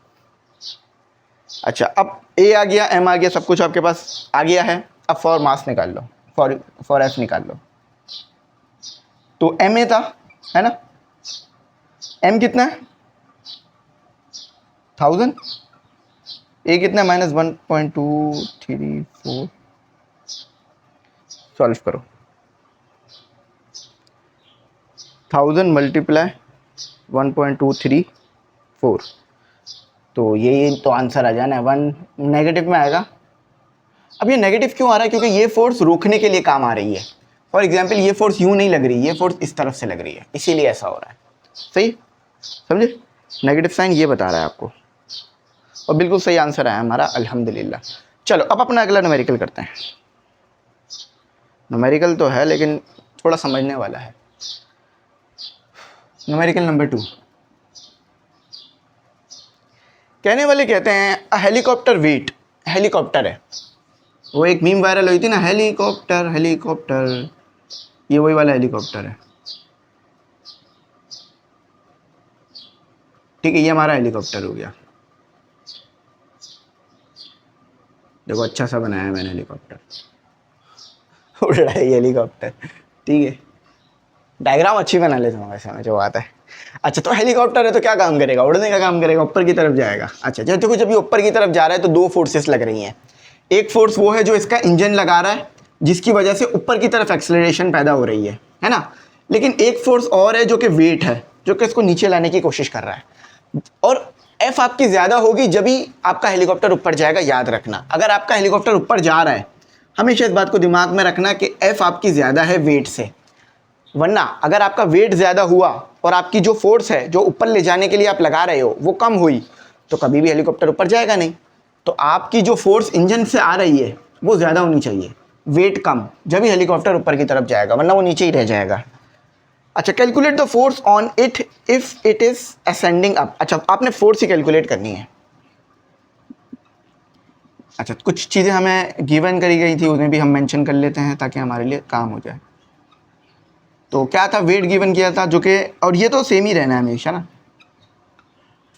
अच्छा, अब ए आ गया, एम आ गया, सब कुछ आपके पास आ गया है। अब फॉर मास निकाल लो, फॉर एफ निकाल लो। तो एम ए था, है ना, एम कितना है 1000, ए कितना है -1.234। सॉल्व करो, 1000 मल्टीप्लाई 1.234, तो ये तो आंसर आ जाना है 1। नेगेटिव में आएगा। अब ये नेगेटिव क्यों आ रहा है? क्योंकि ये फोर्स रोकने के लिए काम आ रही है। फॉर एग्जाम्पल, ये फोर्स यूं नहीं लग रही, ये फोर्स इस तरफ से लग रही है, इसीलिए ऐसा हो रहा है। सही, समझे? नेगेटिव साइन ये बता रहा है आपको, और बिल्कुल सही आंसर आया हमारा, अल्हम्दुलिल्लाह। चलो, अब अपना अगला न्यूमेरिकल करते हैं। न्यूमेरिकल तो है लेकिन थोड़ा समझने वाला है। न्यूमेरिकल नंबर 2, कहने वाले कहते हैं अ हेलीकॉप्टर वेट, हेलीकॉप्टर है, वो एक मीम वायरल हुई थी ना, हेलीकॉप्टर हेलीकॉप्टर, ये वही वाला हेलीकॉप्टर है। ठीक है, ये हमारा हेलीकॉप्टर हो गया। देखो अच्छा सा बनाया है मैंने हेलीकॉप्टर, उड़ रहा है हेलीकॉप्टर। ठीक है, डायग्राम अच्छी बना लेता हूँ वैसे, जो बात है। अच्छा, तो हेलीकॉप्टर है तो क्या काम करेगा? उड़ने का काम करेगा, ऊपर की तरफ जाएगा। अच्छा, जब देखो, जब ये ऊपर की तरफ जा रहा है तो दो फोर्सेस लग रही हैं। एक फोर्स वो है जो इसका इंजन लगा रहा है, जिसकी वजह से ऊपर की तरफ एक्सेलरेशन पैदा हो रही है ना। लेकिन एक फोर्स और है जो कि वेट है, जो कि इसको नीचे लाने की कोशिश कर रहा है। और एफ आपकी ज़्यादा होगी जब ही आपका हेलीकॉप्टर ऊपर जाएगा। याद रखना, अगर आपका हेलीकॉप्टर ऊपर जा रहा है, हमेशा इस बात को दिमाग में रखना कि एफ आपकी ज़्यादा है वेट से। वरना अगर आपका वेट ज़्यादा हुआ और आपकी जो फोर्स है जो ऊपर ले जाने के लिए आप लगा रहे हो वो कम हुई, तो कभी भी हेलीकॉप्टर ऊपर जाएगा नहीं। तो आपकी जो फोर्स इंजन से आ रही है वो ज़्यादा होनी चाहिए, वेट कम, जब भी हेलीकॉप्टर ऊपर की तरफ जाएगा, वरना वो नीचे ही रह जाएगा। अच्छा, calculate the force on it if it is ascending up. अच्छा, आपने फोर्स ही कैलकुलेट करनी है। अच्छा, कुछ चीज़ें हमें गिवन करी गई थी, उन्हें भी हम मेंशन कर लेते हैं ताकि हमारे लिए काम हो जाए। तो क्या था, वेट गिवन किया था जो कि, और ये तो सेम ही रहना है हमेशा ना।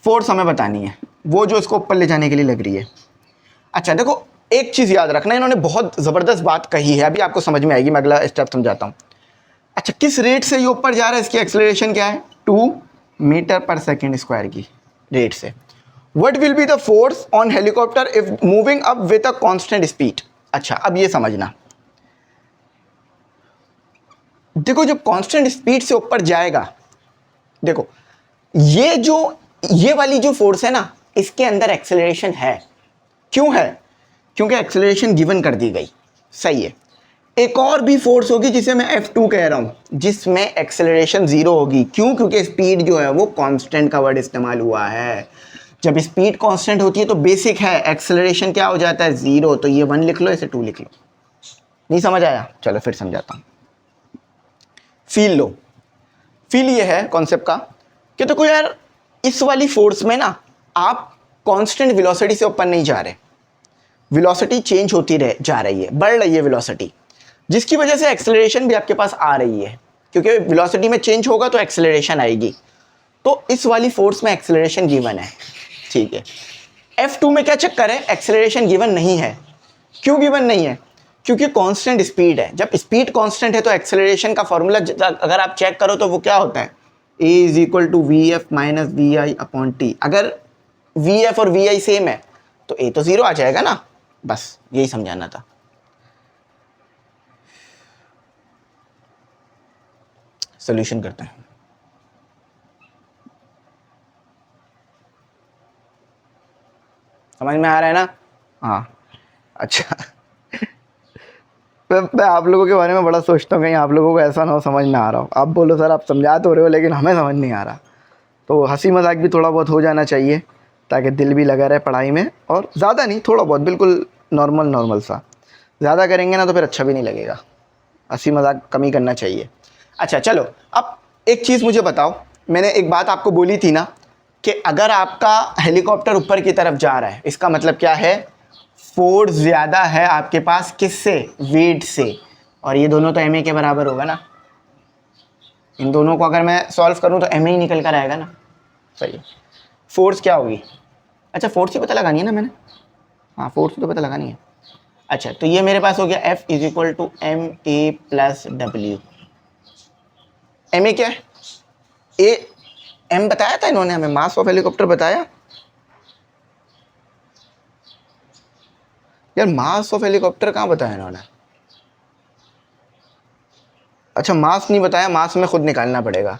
फोर्स हमें बतानी है, वो जो इसको ऊपर ले जाने के लिए लग रही है। अच्छा देखो, एक चीज़ याद रखना, इन्होंने बहुत ज़बरदस्त बात कही है, अभी आपको समझ में आएगी, मैं अगला स्टेप समझाता हूँ। अच्छा, किस रेट से ये ऊपर जा रहा है, इसकी एक्सेलरेशन क्या है? 2 मीटर पर सेकेंड स्क्वायर की रेट से। What will be the force on helicopter if moving up with a constant speed? अच्छा, अब ये समझना, देखो जब कांस्टेंट स्पीड से ऊपर जाएगा, देखो ये वाली जो फोर्स है ना, इसके अंदर एक्सेलरेशन है। क्यों है? क्योंकि एक्सेलरेशन गिवन कर दी गई। सही है। एक और भी फोर्स होगी जिसे मैं F2 कह रहा हूं, जिसमें एक्सेलरेशन 0 होगी। क्यों? क्योंकि स्पीड जो है वो कांस्टेंट का वर्ड इस्तेमाल हुआ है। जब स्पीड कांस्टेंट होती है तो बेसिक है, एक्सेलरेशन क्या हो जाता है? 0। तो ये 1 लिख लो, इसे 2 लिख लो। नहीं समझ आया? चलो फिर समझाता हूं। फील लो, फील ये है कॉन्सेप्ट का कि देखो यार, इस वाली फोर्स में ना आप कांस्टेंट वेलोसिटी से ऊपर नहीं जा रहे, वेलोसिटी चेंज होती जा रही है, बढ़ रही है वेलोसिटी, जिसकी वजह से एक्सेलरेशन भी आपके पास आ रही है। क्योंकि वेलोसिटी में चेंज होगा तो एक्सेलरेशन आएगी। तो इस वाली फोर्स में एक्सेलरेशन गिवन है, ठीक है। F2 में क्या चक्कर है? एक्सेलरेशन गिवन नहीं है। क्यों गिवन नहीं है? क्योंकि कांस्टेंट स्पीड है। जब स्पीड कांस्टेंट है तो एक्सेलरेशन का फॉर्मूला अगर आप चेक करो तो वो क्या होता है? A = VF - VI/T। अगर VF और VI सेम है तो A तो 0 आ जाएगा ना। बस यही समझाना था। सोल्यूशन करते हैं। समझ में आ रहा है ना? हाँ, अच्छा। मैं आप लोगों के बारे में बड़ा सोचता हूँ, कहीं आप लोगों को ऐसा ना हो समझ ना आ रहा हो। आप बोलो सर आप समझा तो रहे हो लेकिन हमें समझ नहीं आ रहा। तो हंसी मजाक भी थोड़ा बहुत हो जाना चाहिए। ताकि दिल भी लगा रहे पढ़ाई में, और ज़्यादा नहीं, थोड़ा बहुत, बिल्कुल नॉर्मल सा। ज़्यादा करेंगे ना तो फिर अच्छा भी नहीं लगेगा, हंसी मजाक कम ही करना चाहिए। अच्छा चलो, अब एक चीज़ मुझे बताओ, मैंने एक बात आपको बोली थी ना कि अगर आपका हेलीकॉप्टर ऊपर की तरफ जा रहा है, इसका मतलब क्या है, फोर्स ज़्यादा है आपके पास, किससे, वेट से, और ये दोनों तो ma के बराबर होगा ना, इन दोनों को अगर मैं सॉल्व करूं तो ma ही निकल कर आएगा ना। सही है। फोर्स क्या होगी, अच्छा फोर्स ही पता लगानी है ना मैंने, हाँ फोर्स तो पता लगानी है। अच्छा तो ये मेरे पास हो गया F is equal to M A plus W. M A क्या है, ए एम बताया था इन्होंने हमें, मास ऑफ हेलीकॉप्टर बताया यार, मास ऑफ हेलीकॉप्टर कहाँ बताया इन्होंने, अच्छा मास नहीं बताया, मास में खुद निकालना पड़ेगा।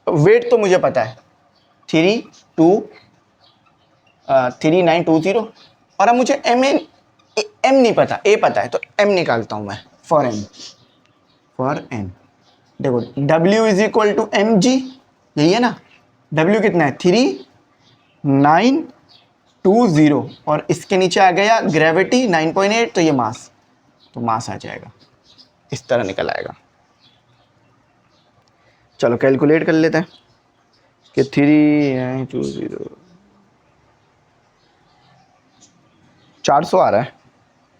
वेट तो मुझे पता है 3920, और अब मुझे एम नहीं पता, ए पता है, तो एम निकालता हूँ मैं, फॉर एन देखो W is equal to M G, यही है ना, W कितना है 3920, और इसके नीचे आ गया ग्रेविटी 9.8, तो ये मास, तो मास आ जाएगा, इस तरह निकल आएगा। चलो कैलकुलेट कर लेते हैं कि 3920 400 आ रहा है,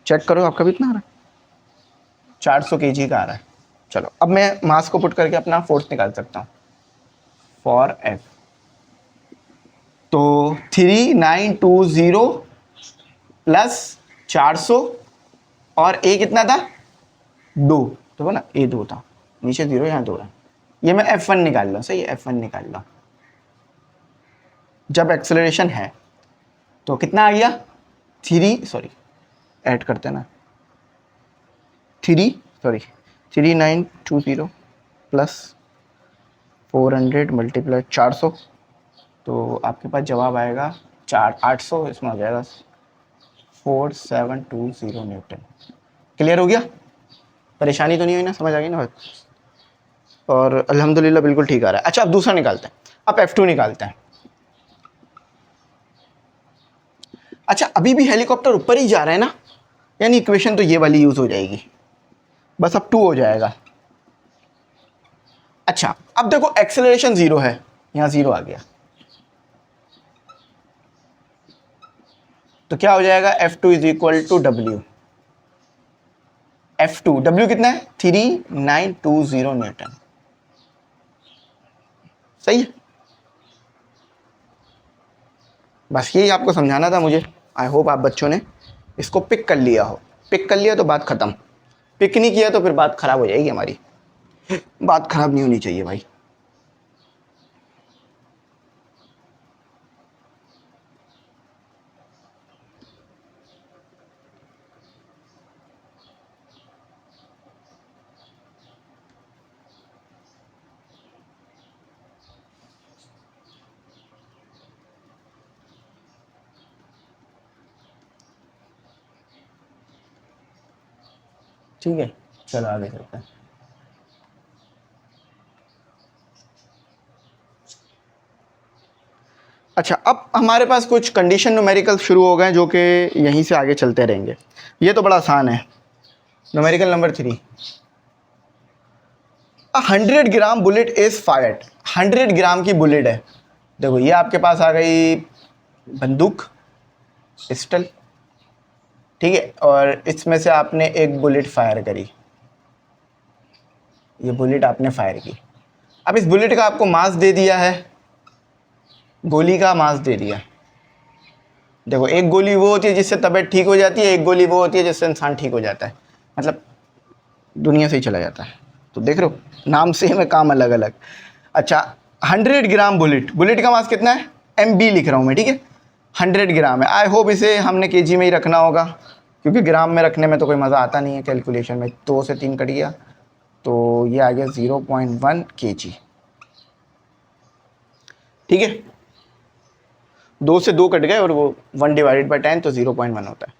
चेक करो आपका भी इतना आ रहा है, 400 kg का आ रहा है। चलो अब मैं मास को पुट करके अपना फोर्स निकाल सकता हूँ, फॉर एफ, तो 3920 प्लस 400, और ए कितना था 2, तो ना ए 2 था, नीचे 0 यहाँ 2 है, ये मैं F1 निकाल लो, सही है, F1 निकाल लो। जब एक्सेलरेशन है तो कितना आ गया 3, ऐड करते ना, 3920 प्लस 400 मल्टीप्लाई 400, तो आपके पास जवाब आएगा 800, इसमें हो जाएगा 4720 न्यूटन। क्लियर हो गया, परेशानी तो नहीं हुई ना, समझ आ गई ना बात, और अल्हम्दुलिल्लाह बिल्कुल ठीक आ रहा है। अच्छा अब दूसरा निकालते हैं, अब F2 निकालते हैं। अच्छा अभी भी हेलीकॉप्टर ऊपर ही जा रहा है ना, यानी इक्वेशन तो ये वाली यूज हो जाएगी, बस अब 2 हो जाएगा। अच्छा अब देखो एक्सेलरेशन 0 है, यहां 0 आ गया, तो क्या हो जाएगा F2 is equal to W, F2 W कितना है 3920 न्यूटन, सही है। बस यही आपको समझाना था मुझे, आई होप आप बच्चों ने इसको पिक कर लिया हो, पिक कर लिया तो बात खत्म, पिक नहीं किया तो फिर बात खराब हो जाएगी हमारी, बात खराब नहीं होनी चाहिए भाई। ठीक है चलो आगे चलते हैं। अच्छा अब हमारे पास कुछ कंडीशन न्यूमेरिकल शुरू हो गए जो कि यहीं से आगे चलते रहेंगे, ये तो बड़ा आसान है। Numerical number 3, 100 gram bullet is fired, 100 ग्राम की बुलेट है, देखो ये आपके पास आ गई बंदूक, पिस्टल, ठीक है, और इसमें से आपने एक बुलेट फायर करी, ये बुलेट आपने फायर की। अब इस बुलेट का आपको मास दे दिया है, गोली का मास दे दिया। देखो एक गोली वो होती है जिससे तबीयत ठीक हो जाती है, एक गोली वो होती है जिससे इंसान ठीक हो जाता है, मतलब दुनिया से ही चला जाता है। तो देख रहे हो नाम सेम है काम अलग अलग। अच्छा 100 ग्राम बुलेट, बुलेट का मास कितना है, MB लिख रहा हूँ मैं, ठीक है, 100 ग्राम है। आई होप इसे हमने केजी में ही रखना होगा, क्योंकि ग्राम में रखने में तो कोई मज़ा आता नहीं है कैलकुलेशन में, 2 से 3 कट गया तो ये आ गया 0.1 kg, ठीक है, 2 से 2 कट गए और वो 1/10 तो 0.1 होता है।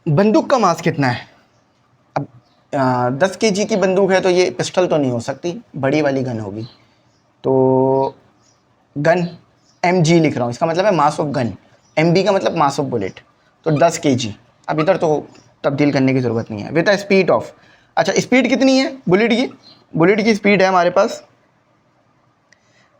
बंदूक का मास कितना है, अब 10 kg की बंदूक है तो ये पिस्टल तो नहीं हो सकती, बड़ी वाली गन होगी, तो गन mg लिख रहा हूँ, इसका मतलब है मास ऑफ गन, mb का मतलब मास ऑफ बुलेट, तो 10 kg। अब इधर तो तब्दील करने की ज़रूरत नहीं है। विद द स्पीड ऑफ, अच्छा स्पीड कितनी है बुलेट की स्पीड है हमारे पास।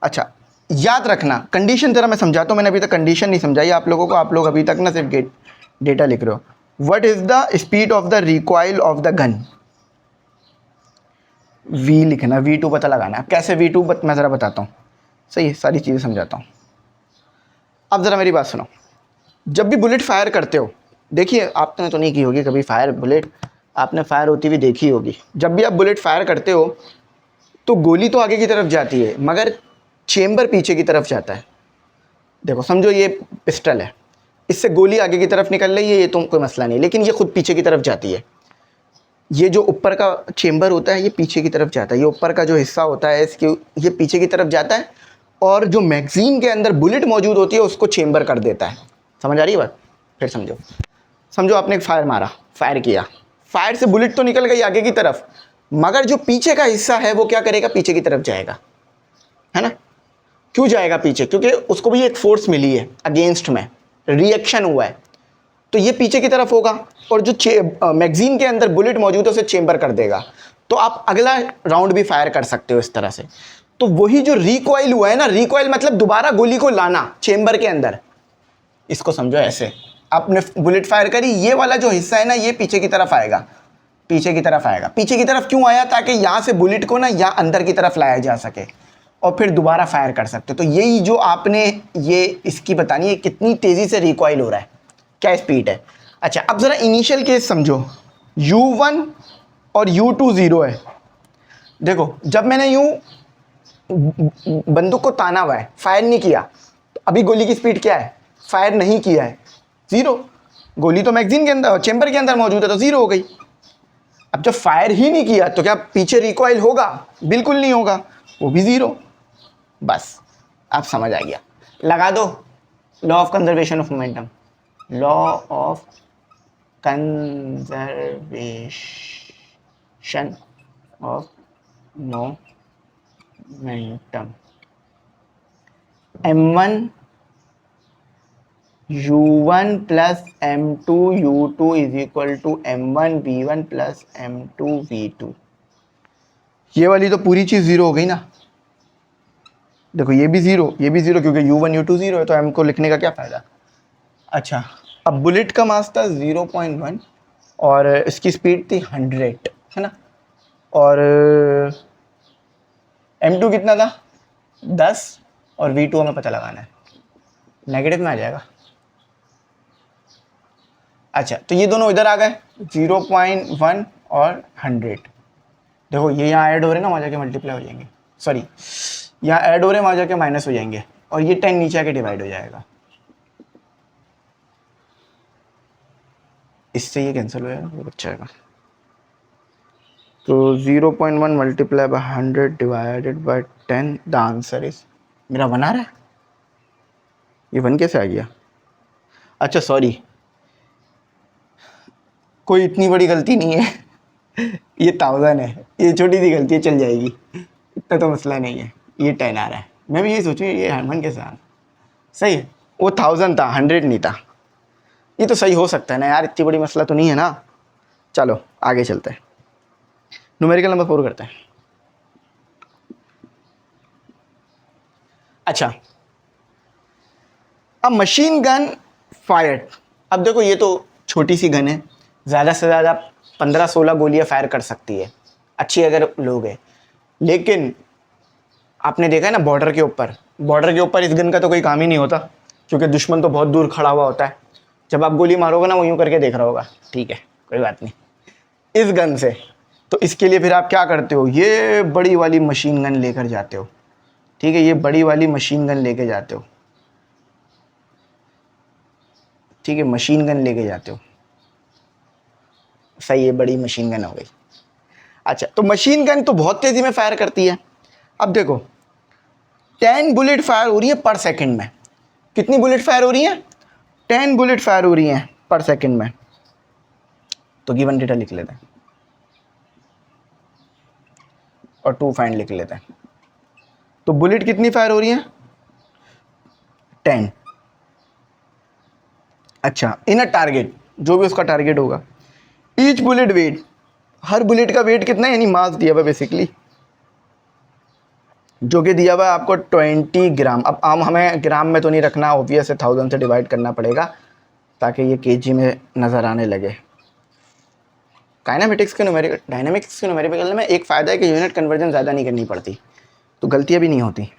अच्छा याद रखना कंडीशन ज़रा मैं समझाता हूँ, मैंने अभी तक कंडीशन नहीं समझाई आप लोगों को, आप लोग अभी तक ना सिर्फ डेटा लिख रहे हो। What is the speed of the recoil of the gun, v लिखना, v2 पता लगाना है। कैसे v2 मैं ज़रा बताता हूँ, सही है, सारी चीज़ें समझाता हूँ। अब ज़रा मेरी बात सुनो, जब भी बुलेट फायर करते हो, देखिए आपने तो नहीं की होगी कभी फायर बुलेट, आपने फायर होती हुई देखी होगी। जब भी आप बुलेट फायर करते हो तो गोली तो आगे की तरफ जाती है मगर चेम्बर पीछे की तरफ जाता है। देखो समझो ये पिस्टल है, इससे गोली आगे की तरफ निकल रही है, ये तो कोई मसला नहीं, लेकिन ये खुद पीछे की तरफ जाती है। ये जो ऊपर का चेम्बर होता है ये पीछे की तरफ जाता है, ये ऊपर का जो हिस्सा होता है इसके ये पीछे की तरफ जाता है, और जो मैगज़ीन के अंदर बुलेट मौजूद होती है उसको चेम्बर कर देता है। समझ आ रही है बात? फिर समझो आपने एक फायर मारा, फायर किया, फायर से बुलेट तो निकल गई आगे की तरफ, मगर जो पीछे का हिस्सा है वो क्या करेगा, पीछे की तरफ जाएगा, है ना। क्यों जाएगा पीछे? क्योंकि उसको भी एक फोर्स मिली है अगेंस्ट में, रिएक्शन हुआ है, तो ये पीछे की तरफ होगा, और जो मैगजीन के अंदर बुलेट मौजूद है उसे चेम्बर कर देगा, तो आप अगला राउंड भी फायर कर सकते हो इस तरह से। तो वही जो रिकॉइल हुआ है ना, रिकॉइल मतलब दोबारा गोली को लाना चेम्बर के अंदर, इसको समझो ऐसे। आपने बुलेट फायर करी, ये वाला जो हिस्सा है ना ये पीछे की तरफ आएगा, पीछे की तरफ आएगा। पीछे की तरफ क्यों आया? ताकि यहाँ से बुलेट को ना यहाँ अंदर की तरफ लाया जा सके और फिर दोबारा फायर कर सकते हो। तो यही जो आपने ये इसकी बतानी है कितनी तेज़ी से रिकॉइल हो रहा है, क्या स्पीड है। अच्छा अब ज़रा इनिशियल केस समझो, U1 और U2 0 है। देखो जब मैंने यूँ बंदूक को ताना हुआ है, फायर नहीं किया, तो अभी गोली की स्पीड क्या है? फायर नहीं किया है, 0। गोली तो मैगजीन के अंदर चेम्बर के अंदर मौजूद है तो 0 हो गई। अब जब फायर ही नहीं किया तो क्या पीछे रिकॉइल होगा? बिल्कुल नहीं होगा, वो भी 0। बस आप समझ आ गया। लगा दो law of conservation of momentum, law of conservation of momentum, m1 u1 plus m2 u2 is equal to m1 v1 plus m2 v2। ये वाली तो पूरी चीज़ 0 हो गई ना। देखो ये भी 0, ये भी 0, क्योंकि u1 u2 0 है तो m को लिखने का क्या फ़ायदा। अच्छा अब बुलेट का मास था 0.1 और इसकी स्पीड थी 100, है ना, और m2 कितना था 10, और v2 हमें पता लगाना है, नेगेटिव में आ जाएगा। अच्छा तो ये दोनों इधर आ गए, 0.1 और 100। देखो ये यहाँ ऐड हो रहे हैं ना, वहाँ जाके मल्टीप्लाई हो जाएंगे, सॉरी यहाँ ऐड हो रहे हैं वहाँ जाके माइनस हो जाएंगे, और ये 10 नीचे आके डिवाइड हो जाएगा, इससे ये कैंसिल हो जाएगा, वो बच जाएगा। तो 0.1 multiply by 100 divided by 10, the answer is, मेरा 1 आ रहा है, ये 1 कैसे आ गया? अच्छा सॉरी, कोई इतनी बड़ी गलती नहीं है ये 1000 है, ये छोटी सी गलती है, चल जाएगी, इतना तो मसला नहीं है। ये 10 आ रहा है, मैं भी ये सोचूँ ये 1 कैसे आ रहा, सही है, वो 1000 था, 100 नहीं था। ये तो सही हो सकता है ना यार, इतनी बड़ी मसला तो नहीं है ना। चलो आगे चलते हैं, न्यूमेरिकल नंबर 4 करते हैं। अच्छा अब मशीन गन फायर्ड, अब देखो ये तो छोटी सी गन है, ज़्यादा से ज़्यादा 15-16 गोलियां फायर कर सकती है, अच्छी अगर लोग है। लेकिन आपने देखा है ना बॉर्डर के ऊपर इस गन का तो कोई काम ही नहीं होता, क्योंकि दुश्मन तो बहुत दूर खड़ा हुआ होता है। जब आप गोली मारोगे ना वो यूँ करके देख रहा होगा, ठीक है कोई बात नहीं, इस गन से। तो इसके लिए फिर आप क्या करते हो, ये बड़ी वाली मशीन गन लेकर जाते हो, ठीक है, ये बड़ी वाली मशीन गन लेके जाते हो, ठीक है, मशीन गन लेके जाते हो, सही है, बड़ी मशीन गन हो गई। अच्छा तो मशीन गन तो बहुत तेज़ी में फायर करती है। अब देखो 10 बुलेट फायर हो रही है पर सेकंड में, कितनी बुलेट फायर हो रही है? 10 बुलेट फायर हो रही हैं पर सेकंड में। तो गिवन डेटा लिख लेते हैं और 2 फाइंड लिख लेते हैं। तो बुलेट कितनी फायर हो रही है? 10। अच्छा, इन अ टारगेट, जो भी उसका टारगेट होगा। ईच बुलेट वेट, हर बुलेट का वेट कितना है, यानी मास दिया हुआ बेसिकली, जो कि दिया हुआ है आपको 20 ग्राम। अब हमें ग्राम में तो नहीं रखना, ऑब्वियस है 1000 से डिवाइड करना पड़ेगा ताकि ये केजी में नज़र आने लगे। डायनामिक्स के न्यूमेरिकल में एक फ़ायदा है कि यूनिट कन्वर्जन ज़्यादा नहीं करनी पड़ती, तो गलतियाँ भी नहीं होती।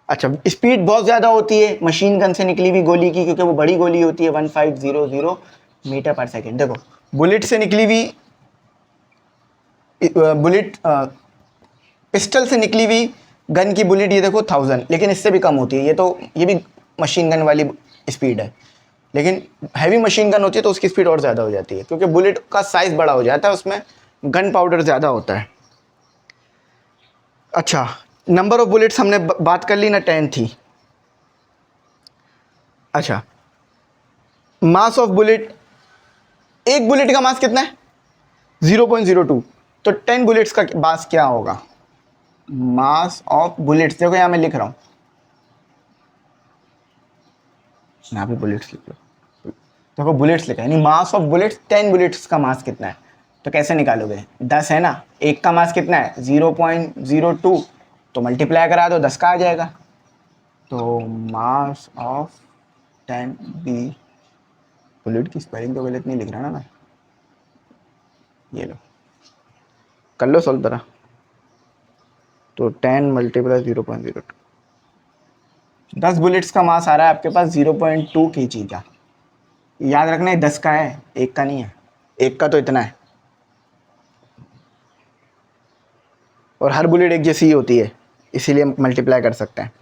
अच्छा, स्पीड बहुत ज़्यादा होती है मशीन गन से निकली हुई गोली की, क्योंकि वो बड़ी गोली होती है, 1500 मीटर पर सेकेंड। देखो, बुलेट से निकली हुई बुलेट पिस्टल से निकली हुई गन की बुलेट ये देखो 1000, लेकिन इससे भी कम होती है। ये भी मशीन गन वाली स्पीड है, लेकिन हैवी मशीन गन होती है तो उसकी स्पीड और ज़्यादा हो जाती है, क्योंकि बुलेट का साइज़ बड़ा हो जाता है, उसमें गन पाउडर ज़्यादा होता है। अच्छा, नंबर ऑफ बुलेट्स हमने बात कर ली ना, 10 थी। अच्छा, मास ऑफ बुलेट, एक बुलेट का मास कितना है, 0.02, तो 10 बुलेट्स का मास क्या होगा, मास ऑफ बुलेट्स। देखो यहाँ मैं लिख रहा हूँ, यहाँ पे बुलेट्स लिख लो, देखो बुलेट्स लिखा है, यानी मास ऑफ बुलेट्स, 10 बुलेट्स का मास कितना है। तो कैसे निकालोगे, 10 है ना, एक का मास कितना है 0.02, तो मल्टीप्लाई करा दो, 10 का आ जाएगा। तो मास ऑफ 10 बी, बुलेट की स्पेलिंग तो गलत नहीं लिख रहा ना मैं, ये लो कर लो सॉल्व तरह। तो 10 मल्टीप्लाई 0.02, 10 बुलेट्स का मास आ रहा है आपके पास 0.2 kg का। याद रखना है 10 का है, एक का नहीं है, एक का तो इतना है, और हर बुलेट एक जैसी ही होती है, इसीलिए मल्टीप्लाई कर सकते हैं।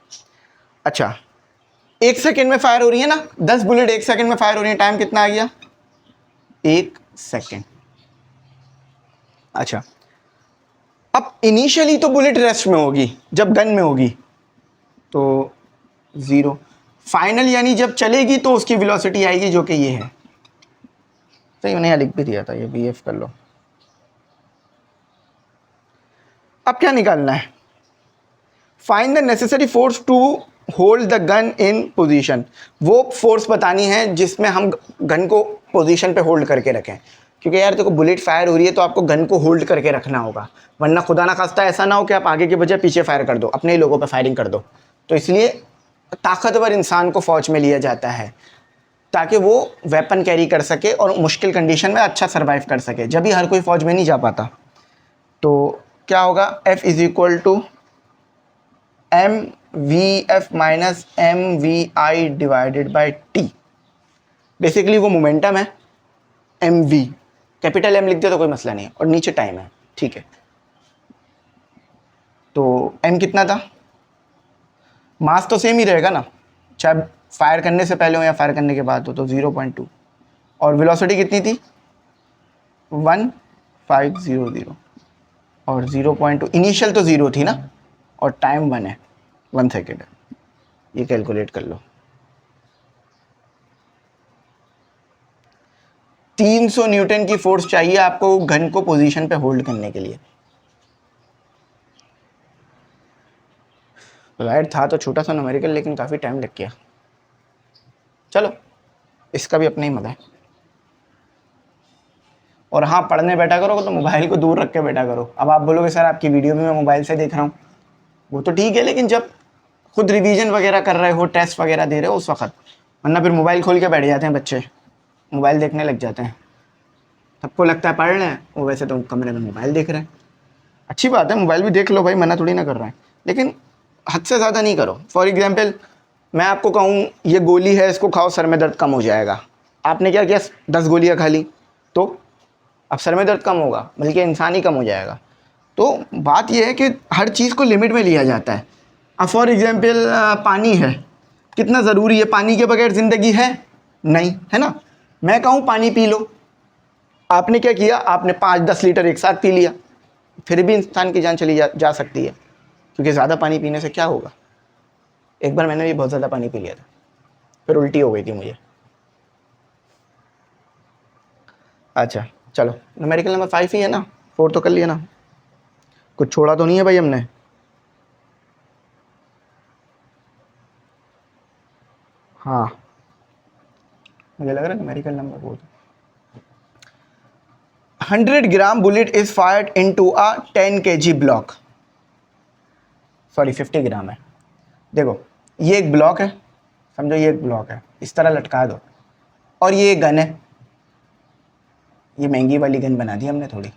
अच्छा, एक सेकेंड में फायर हो रही है ना, 10 बुलेट एक सेकेंड में फायर हो रही है, टाइम कितना आ गया, 1 सेकेंड। अच्छा, अब इनिशियली तो बुलेट रेस्ट में होगी, जब गन में होगी तो 0, फाइनल यानी जब चलेगी तो उसकी वेलोसिटी आएगी, जो कि ये है। सही, मैंने यहाँ लिख भी दिया था, ये BF कर लो। अब क्या निकालना है, find the necessary force to hold the gun in position. वो फोर्स बतानी है जिसमें हम गन को पोजीशन पे होल्ड करके रखें, क्योंकि यार देखो बुलेट फायर हो रही है तो आपको गन को होल्ड करके रखना होगा, वरना खुदा ना खास्ता ऐसा ना हो कि आप आगे के बजाय पीछे फायर कर दो, अपने ही लोगों पे फायरिंग कर दो। तो इसलिए ताकतवर इंसान को फौज में लिया जाता है, ताकि वो वेपन कैरी कर सके और मुश्किल कंडीशन में अच्छा सर्वाइव कर सके, जब भी हर कोई फौज में नहीं जा पाता। तो क्या होगा, F is equal to MVF minus MVI divided by T। Basically वो मोमेंटम है, MV, कैपिटल M लिख दिया तो कोई मसला नहीं है, और नीचे टाइम है, ठीक है। तो M कितना था, मास तो सेम ही रहेगा ना, चाहे फायर करने से पहले हो या फायर करने के बाद हो, तो 0.2, और वेलोसिटी कितनी थी 1500, और 0.2 इनिशियल तो 0 थी ना, और टाइम 1 है, 1 सेकेंड है, ये कैलकुलेट कर लो। 300 न्यूटन की फोर्स चाहिए आपको गन को पोजीशन पे होल्ड करने के लिए। राइट था तो छोटा सा न्यूमेरिकल, लेकिन काफ़ी टाइम लग गया। चलो, इसका भी अपना ही मजा है। और हाँ, पढ़ने बैठा करो तो मोबाइल को दूर रख के बैठा करो। अब आप बोलोगे सर आपकी वीडियो भी मैं मोबाइल से देख रहा हूँ, वो तो ठीक है, लेकिन जब खुद रिवीजन वगैरह कर रहे हो, टेस्ट वगैरह दे रहे हो, उस वक्त, वरना फिर मोबाइल खोल के बैठ जाते हैं बच्चे, मोबाइल देखने लग जाते हैं। सबको लगता है पढ़ रहे हैं, वो वैसे तो कमरे में मोबाइल देख रहे हैं। अच्छी बात है, मोबाइल भी देख लो भाई, मना थोड़ी ना कर रहे हैं, लेकिन हद से ज़्यादा नहीं करो। फॉर एग्जाम्पल, मैं आपको कहूँ ये गोली है, इसको खाओ सर में दर्द कम हो जाएगा, आपने क्या किया 10 गोलियाँ खा ली, तो अब सर में दर्द कम होगा, बल्कि इंसान ही कम हो जाएगा। तो बात यह है कि हर चीज़ को लिमिट में लिया जाता है। अब फॉर एग्जाम्पल पानी है, कितना ज़रूरी है, पानी के बगैर ज़िंदगी है नहीं, है ना। मैं कहूँ पानी पी लो, आपने क्या किया, आपने 5-10 लीटर एक साथ पी लिया, फिर भी इंसान की जान चली जा सकती है, क्योंकि ज़्यादा पानी पीने से क्या होगा। एक बार मैंने भी बहुत ज़्यादा पानी पी लिया था, फिर उल्टी हो गई थी मुझे। अच्छा चलो, न्यूमेरिकल नंबर 5 ही है ना, 4 तो कर लिया ना, कुछ छोड़ा तो नहीं है भाई हमने। हाँ मुझे लग रहा है न्यूमेरिकल नंबर बोल 100 gram bullet is fired into a 10 kg block, sorry 50 gram है। देखो ये एक ब्लॉक है, समझो ये एक ब्लॉक है, इस तरह लटका दो, और ये एक गन है, ये महंगी वाली गन बना दी हमने थोड़ी।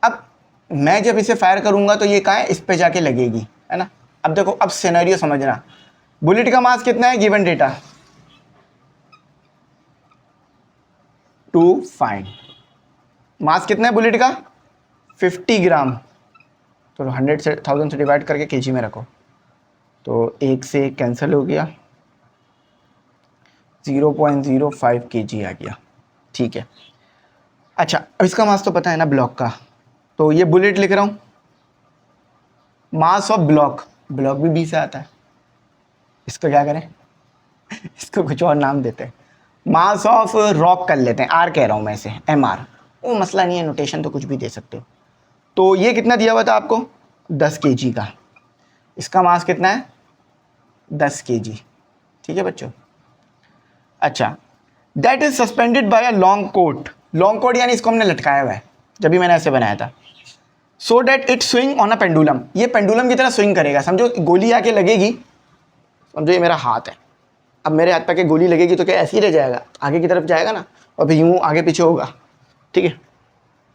अब मैं जब इसे फायर करूंगा तो ये कहाँ है, इस पे जाके लगेगी, है ना। अब देखो, अब सिनेरियो समझना, बुलेट का मास कितना है गिवन डेटा, टू फाइंड मास कितना है बुलेट का 50 ग्राम, तो 100 से 1000 से डिवाइड करके केजी में रखो, तो एक से एक कैंसिल हो गया, 0.05 kg आ गया, ठीक है। अच्छा अब इसका मास तो पता है ना ब्लॉक का, तो ये बुलेट लिख रहा हूँ, मास ऑफ ब्लॉक, ब्लॉक भी बी से आता है, इसको क्या करें इसको कुछ और नाम देते हैं, मास ऑफ रॉक कर लेते हैं, आर कह रहा हूँ मैं इसे, एम आर, वो मसला नहीं है, नोटेशन तो कुछ भी दे सकते हो। तो ये कितना दिया हुआ था आपको 10 kg का, इसका मास कितना है 10 kg, ठीक है बच्चों। अच्छा that is suspended by a long coat, long coat यानी इसको हमने लटकाया हुआ है, जब भी मैंने ऐसे बनाया था, so that it swing on a pendulum, ये पेंडुलम की तरह स्विंग करेगा, समझो गोली आके लगेगी, समझो ये मेरा हाथ है, अब मेरे हाथ पे के गोली लगेगी तो क्या ऐसे ही रह जाएगा, आगे की तरफ जाएगा ना, और फिर यूँ आगे पीछे होगा, ठीक है।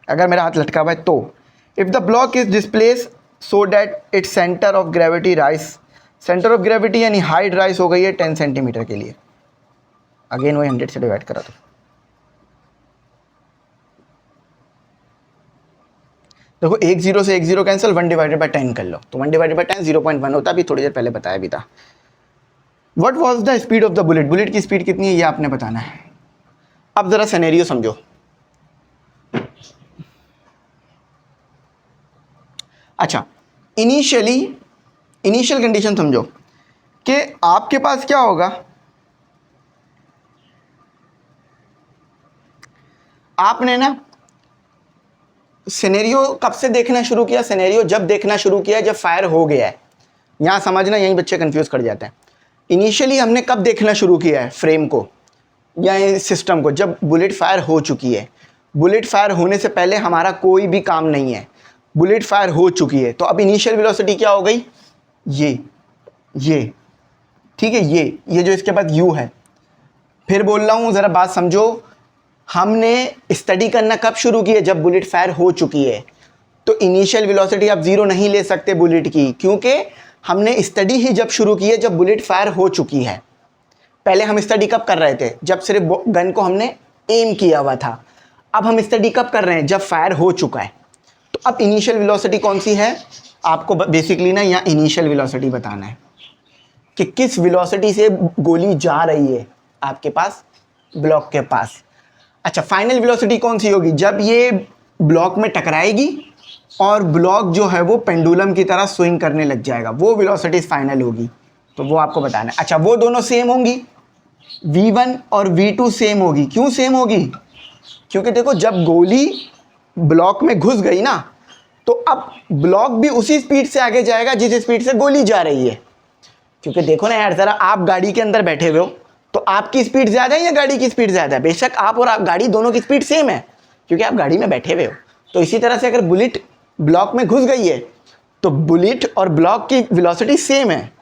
अगर मेरा हाथ लटका हुआ है तो if the block is displace so that its centre of gravity rise, centre of gravity यानी हाइट राइज हो गई है 10 सेंटीमीटर के लिए, अगेन वही 100 से डिवाइड करा दो, देखो एक जीरो से एक जीरो कैंसिल, 1 डिवाइडेड बाय 10 कर लो, तो 1 डिवाइडेड बाय 10 0.1 होता है, अभी थोड़ी देर पहले बताया भी था। What was the speed of the bullet, bullet की स्पीड कितनी है ये आपने बताना है। अब जरा सिनेरियो समझो, अच्छा इनिशियल कंडीशन समझो कि आपके पास क्या होगा, आपने ना सिनेरियो कब से देखना शुरू किया, सिनेरियो जब देखना शुरू किया जब फायर हो गया है, यहां समझना, यहीं बच्चे कंफ्यूज कर जाते हैं। इनिशियली हमने कब देखना शुरू किया है फ्रेम को या सिस्टम को, जब बुलेट फायर हो चुकी है, बुलेट फायर होने से पहले हमारा कोई भी काम नहीं है, बुलेट फायर हो चुकी है, तो अब इनिशियल वेलोसिटी क्या हो गई, ये ठीक है, ये जो इसके बाद यू है। फिर बोल रहा हूं जरा बात समझो, हमने स्टडी करना कब शुरू किया, जब बुलेट फायर हो चुकी है, तो इनिशियल वेलोसिटी आप जीरो नहीं ले सकते बुलेट की, क्योंकि हमने स्टडी ही जब शुरू की है जब बुलेट फायर हो चुकी है। पहले हम स्टडी कब कर रहे थे, जब सिर्फ गन को हमने एम किया हुआ था, अब हम स्टडी कब कर रहे हैं, जब फायर हो चुका है। तो अब इनिशियल वेलोसिटी कौन सी है, आपको बेसिकली ना यहाँ इनिशियल वेलोसिटी बताना है कि किस वेलोसिटी से गोली जा रही है आपके पास ब्लॉक के पास। अच्छा फाइनल वेलोसिटी कौन सी होगी, जब ये ब्लॉक में टकराएगी और ब्लॉक जो है वो पेंडुलम की तरह स्विंग करने लग जाएगा, वो वेलोसिटी फाइनल होगी, तो वो आपको बताना है। अच्छा वो दोनों सेम होंगी, V1 और V2 सेम होगी, क्यों सेम होगी, क्योंकि देखो जब गोली ब्लॉक में घुस गई ना, तो अब ब्लॉक भी उसी स्पीड से आगे जाएगा जिस स्पीड से गोली जा रही है। क्योंकि देखो ना यार जरा, आप गाड़ी के अंदर बैठे हुए हो तो आपकी स्पीड ज़्यादा है या गाड़ी की स्पीड ज़्यादा है, बेशक आप और गाड़ी दोनों की स्पीड सेम है क्योंकि आप गाड़ी में बैठे हुए हो। तो इसी तरह से अगर बुलेट ब्लॉक में घुस गई है तो बुलेट और ब्लॉक की वेलोसिटी सेम है,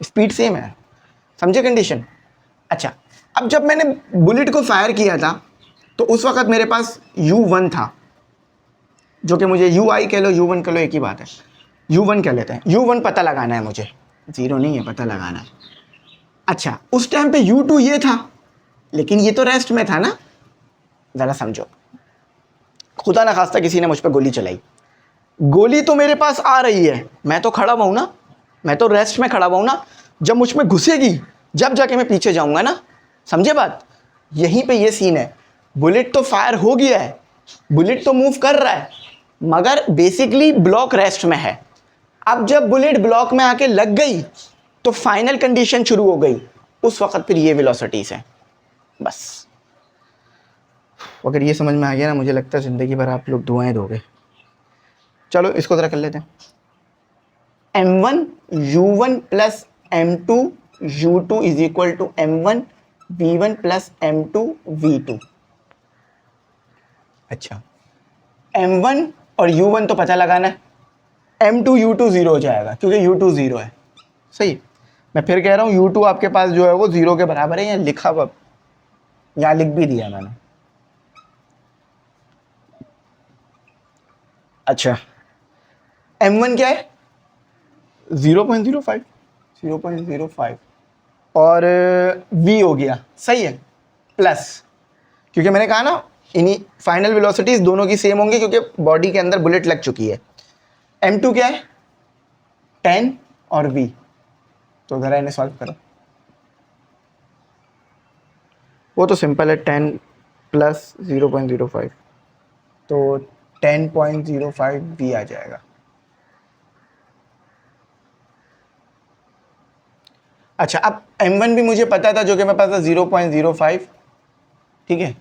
स्पीड सेम है, समझे कंडीशन। अच्छा अब जब मैंने बुलेट को फायर किया था तो उस वक्त मेरे पास U1 था, जो कि मुझे UI कह लो U1 कह लो एक ही बात है, U1 कह लेते हैं। U1 पता लगाना है मुझे, जीरो नहीं है, पता लगाना है। अच्छा उस टाइम पे U2 ये था, लेकिन ये तो रेस्ट में था ना, ज़रा समझो, खुदा ना खास्ता किसी ने मुझ पर गोली चलाई, गोली तो मेरे पास आ रही है, मैं तो खड़ा हुआ ना, मैं तो रेस्ट में खड़ा हुआ ना, जब मुझ में घुसेगी जब जाके मैं पीछे जाऊंगा ना, समझे बात। यहीं पे ये सीन है, बुलेट तो फायर हो गया है, बुलेट तो मूव कर रहा है, मगर बेसिकली ब्लॉक रेस्ट में है। अब जब बुलेट ब्लॉक में आके लग गई तो फाइनल कंडीशन शुरू हो गई, उस वक्त फिर ये वेलोसिटीज है बस। अगर ये समझ में आ गया ना, मुझे लगता है ज़िंदगी भर आप लोग दुआएं दोगे। चलो इसको ज़रा कर लेते हैं, M1 U1 plus m2 u2 is equal to m1 v1 plus m2 v2। अच्छा, m1 और u1 तो पता लगाना है, m2 u2 जीरो हो जाएगा क्योंकि u2 जीरो है। सही, मैं फिर कह रहा हूँ u2 आपके पास जो है वो जीरो के बराबर है, यहाँ लिखा हुआ, यहाँ लिख भी दिया मैंने। अच्छा, m1 क्या है 0.05, 0.05 और v हो गया, सही है, प्लस, क्योंकि मैंने कहा ना इन्हीं फाइनल वेलोसिटीज दोनों की सेम होंगी क्योंकि बॉडी के अंदर बुलेट लग चुकी है। m2 क्या है 10 और v, तो ज़रा इन्हें सॉल्व करो। वो तो सिंपल है, 10 प्लस 0.05, तो 10.05 v आ जाएगा। अच्छा, अब m1 भी मुझे पता था जो कि मेरे पास था 0.05, ठीक है,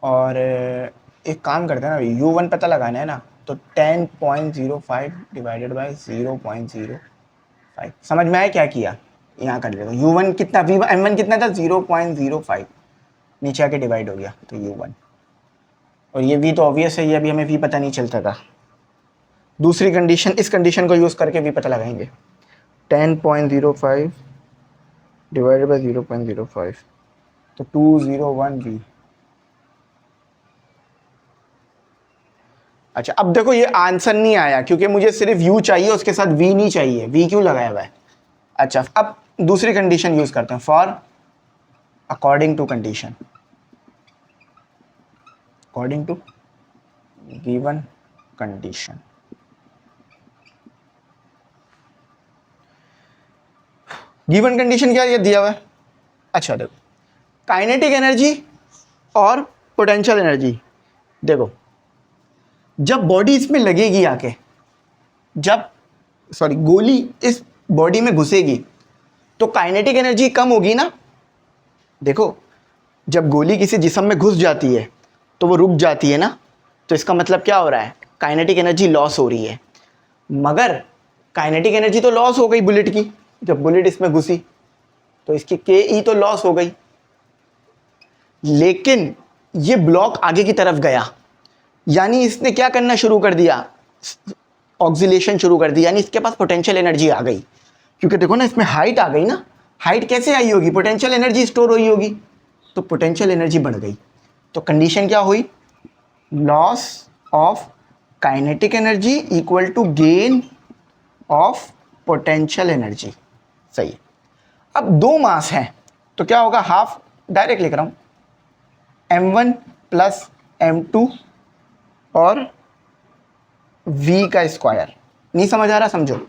और एक काम करते हैं ना, u1 पता लगाना है ना, तो 10.05 डिवाइडेड बाय 0.05, समझ में आया क्या किया, यहाँ कर लेगा u1 कितना, m1 कितना था 0.05, नीचे आके डिवाइड हो गया तो u1, और ये v तो ऑब्वियस है, ये अभी हमें v पता नहीं चलता था। दूसरी कंडीशन, इस कंडीशन को यूज़ करके v पता लगाएंगे, 10.05 डिवाइडेड बाय 0.05, तो 201 v। अच्छा, अब देखो ये आंसर नहीं आया क्योंकि मुझे सिर्फ u चाहिए, उसके साथ v नहीं चाहिए, v क्यों लगाया हुआ है। अच्छा, अब दूसरी कंडीशन यूज करते हैं, for according to condition, according to given condition. Given condition क्या ये दिया हुआ है। अच्छा देखो, काइनेटिक एनर्जी और पोटेंशियल एनर्जी, देखो जब बॉडी इसमें लगेगी आके, जब सॉरी गोली इस बॉडी में घुसेगी तो काइनेटिक एनर्जी कम होगी ना। देखो जब गोली किसी जिस्म में घुस जाती है तो वो रुक जाती है ना, तो इसका मतलब क्या हो रहा है, काइनेटिक एनर्जी लॉस हो रही है। मगर काइनेटिक एनर्जी तो लॉस हो गई बुलेट की, जब बुलेट इसमें घुसी तो इसकी के ई तो लॉस हो गई, लेकिन ये ब्लॉक आगे की तरफ गया, यानी इसने क्या करना शुरू कर दिया, ऑक्सीलेशन शुरू कर दी, यानी इसके पास पोटेंशियल एनर्जी आ गई। क्योंकि देखो ना इसमें हाइट आ गई ना, हाइट कैसे आई होगी, पोटेंशियल एनर्जी स्टोर हुई होगी, तो पोटेंशियल एनर्जी बढ़ गई। तो कंडीशन क्या हुई, loss of kinetic energy equal to gain of potential energy. सही है। अब दो मास हैं तो क्या होगा, हाफ, डायरेक्ट लिख रहा हूं m1 प्लस m2 और v का स्क्वायर। नहीं समझ आ रहा, समझो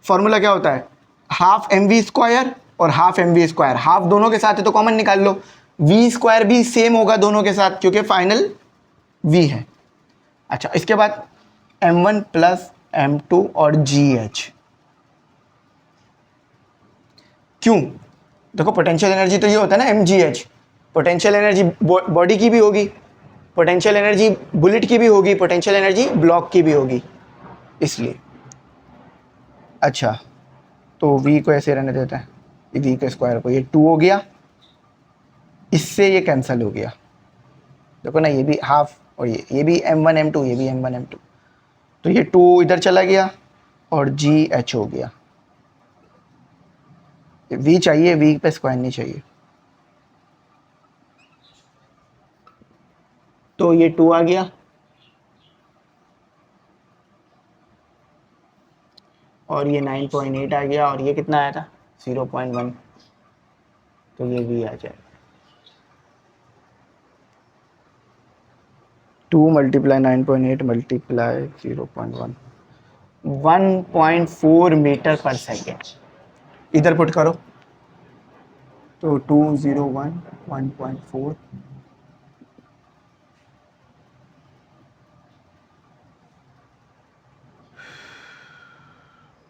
फॉर्मूला क्या होता है, हाफ एम वी स्क्वायर और half M V square, half दोनों के साथ है तो कॉमन निकाल लो, वी स्क्वायर भी सेम होगा दोनों के साथ क्योंकि फाइनल v है। अच्छा, इसके बाद m1 प्लस m2 और gh, क्यों, देखो पोटेंशियल एनर्जी तो ये होता है ना mgh, पोटेंशियल एनर्जी बॉडी की भी होगी, पोटेंशियल एनर्जी बुलेट की भी होगी, पोटेंशियल एनर्जी ब्लॉक की भी होगी, इसलिए। अच्छा, तो v को ऐसे रहने देते हैं, v के स्क्वायर को, ये 2 हो गया, इससे ये कैंसिल हो गया, देखो ना ये भी हाफ और ये भी m1 m2, ये भी m1 m2, तो ये 2 इधर चला गया और gh हो गया। v चाहिए, v पे स्क्वायर नहीं चाहिए, तो ये 2 आ गया और ये 9.8 आ गया और ये कितना आया था 0.1, तो ये v आ जाएगा। 2 मल्टीप्लाई 9.8 मल्टीप्लाई 0.1, 1.4 मीटर पर सेकेंड, इधर पुट करो तो 201 1.4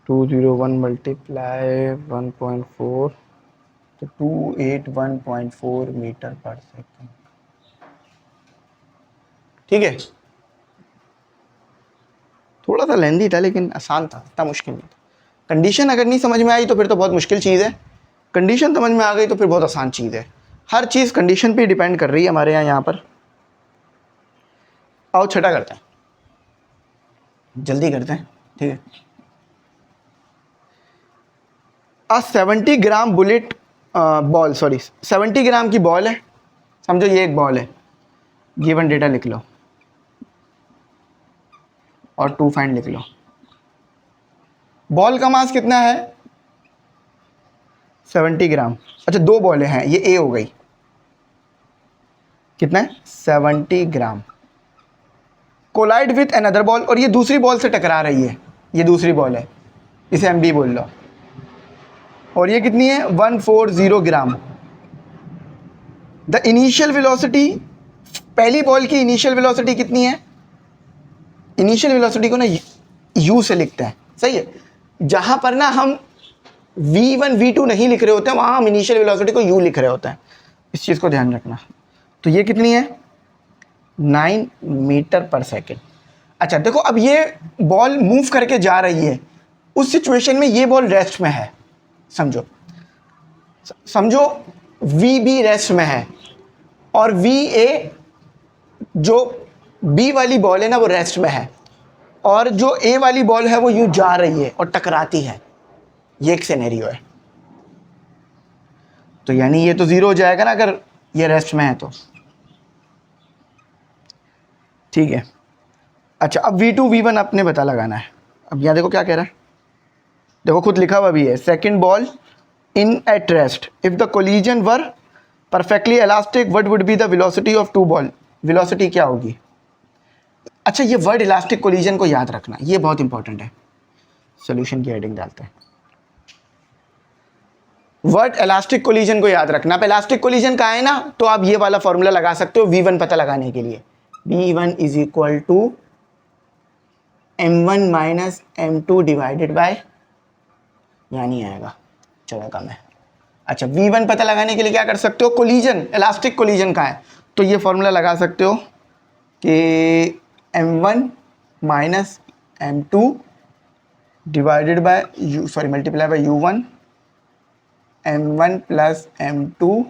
201 मल्टीप्लाई 1.4, तो 281.4 मीटर पर सेकेंड। ठीक है, थोड़ा सा लेंदी था लेकिन आसान था, इतना मुश्किल नहीं था। कंडीशन अगर नहीं समझ में आई तो फिर तो बहुत मुश्किल चीज़ है, कंडीशन समझ में आ गई तो फिर बहुत आसान चीज़ है। हर चीज़ कंडीशन पे डिपेंड कर रही है हमारे यहाँ पर। आओ छठा करते हैं, जल्दी करते हैं, ठीक है। आ 70 ग्राम बुलेट बॉल, सॉरी 70 ग्राम की बॉल है, समझो ये एक बॉल है, गिवन डेटा लिख लो और टू फाइंड लिख लो। बॉल का मास कितना है 70 ग्राम। अच्छा दो बॉलें हैं, ये ए हो गई, कितना है 70 ग्राम। कोलाइड विथ अनदर बॉल, और ये दूसरी बॉल से टकरा रही है, ये दूसरी बॉल है, इसे एम बी बोल लो, और ये कितनी है 140 ग्राम। द इनिशियल वेलोसिटी, पहली बॉल की इनिशियल वेलोसिटी कितनी है, इनिशियल वेलोसिटी को ना यू से लिखते हैं, सही है। जहां पर ना हम v1 v2 नहीं लिख रहे होते हैं वहां हम इनिशियल वेलोसिटी को u लिख रहे होते हैं, इस चीज़ को ध्यान रखना। तो ये कितनी है 9 मीटर पर सेकेंड। अच्छा देखो अब ये बॉल मूव करके जा रही है, उस सिचुएशन में ये बॉल रेस्ट में है, समझो समझो वी बी रेस्ट में है और वी ए जो बी वाली बॉल है ना वो रेस्ट में है, और जो ए वाली बॉल है वो यूं जा रही है और टकराती है, ये एक सिनेरियो है। तो यानी ये तो जीरो हो जाएगा ना अगर ये रेस्ट में है तो, ठीक है। अच्छा अब v2 v1 अपने पता लगाना है। अब यहाँ देखो क्या कह रहा है, देखो खुद लिखा हुआ भी है, second ball in at rest if the collision were perfectly elastic what would be the velocity of two ball. Velocity क्या होगी। अच्छा ये वर्ड इलास्टिक कोलिजन को याद रखना, ये बहुत इंपॉर्टेंट है। सॉल्यूशन की हेडिंग डालते हैं, वर्ड इलास्टिक कोलिजन को याद रखना। अब इलास्टिक कोलिजन का है ना तो आप ये वाला फॉर्मूला लगा सकते हो v1 पता लगाने के लिए, v1 is equal to m1 minus m2 divided by, यहाँ नहीं आएगा चलो कम है। अच्छा v1 पता लगाने के लिए क्या कर सकते हो, कोलिजन इलास्टिक कोलिजन का है तो ये फॉर्मूला लगा सकते हो कि m1 minus m2 divided bye u, sorry multiply by u1 m1 plus m2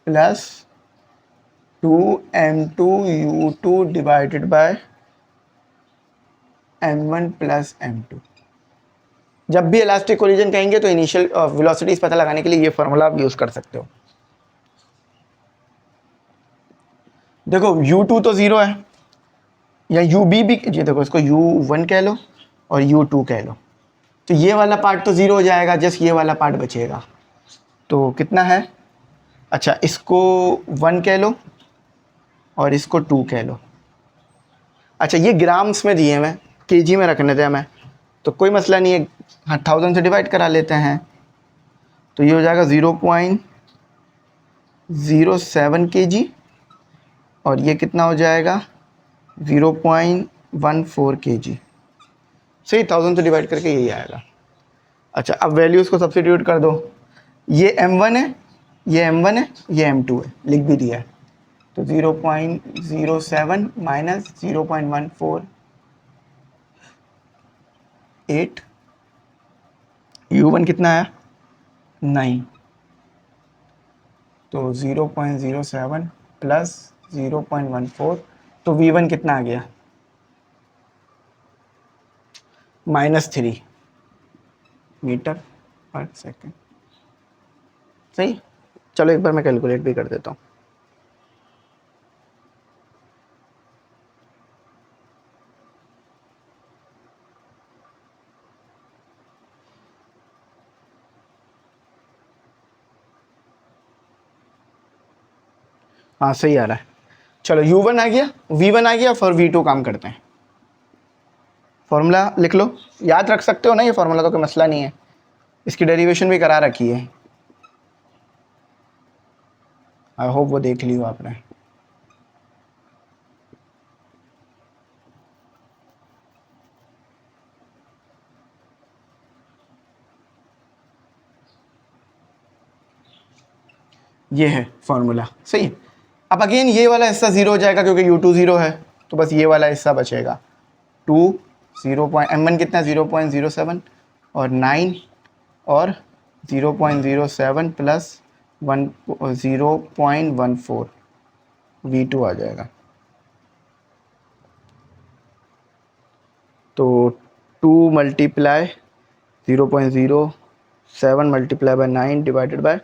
plus 2m2 u2 divided by m1 plus m2। जब भी इलास्टिक कोलिजन कहेंगे तो इनिशियल वेलोसिटीज पता लगाने के लिए ये फॉर्मूला आप यूज कर सकते हो। देखो u2 तो जीरो है, या ub भी, ये देखो इसको u1 कह लो और u2 कह लो, तो ये वाला पार्ट तो ज़ीरो हो जाएगा, जस्ट ये वाला पार्ट बचेगा। तो कितना है, अच्छा इसको 1 कह लो और इसको 2 कह लो। अच्छा ये ग्राम्स में दिए हैं, केजी में रखने थे हमें, तो कोई मसला नहीं है, हाँ 1000 से डिवाइड करा लेते हैं, तो ये हो जाएगा 0.07 kg और ये कितना हो जाएगा 0.14 kg। सही 1000 से डिवाइड करके यही आएगा। अच्छा अब वैल्यूज़ को सब्स्टिट्यूट कर दो, ये m1 है, ये m1 है, ये m2 है, लिख भी दिया है, तो 0.07 माइनस 0.148, u1 कितना आया 9, तो 0.07 प्लस 0.14, तो v1 कितना आ गया -3 मीटर पर सेकेंड। सही, चलो एक बार मैं कैलकुलेट भी कर देता हूँ। हाँ सही आ रहा है। चलो u1 आ गया, v1 आ गया, फिर v2 काम करते हैं। फॉर्मूला लिख लो, याद रख सकते हो ना, ये फॉर्मूला तो कोई मसला नहीं है, इसकी डेरिवेशन भी करा रखी है, आई होप वो देख ली हो आपने। ये है फॉर्मूला, सही है। अब अगेन ये वाला हिस्सा ज़ीरो हो जाएगा क्योंकि u2 ज़ीरो है, तो बस ये वाला हिस्सा बचेगा 2 m1 कितना 0.07 और 9 और 0.07 प्लस 0.14 v2 आ जाएगा। तो 2 multiply 0.07 multiply by 9 divided by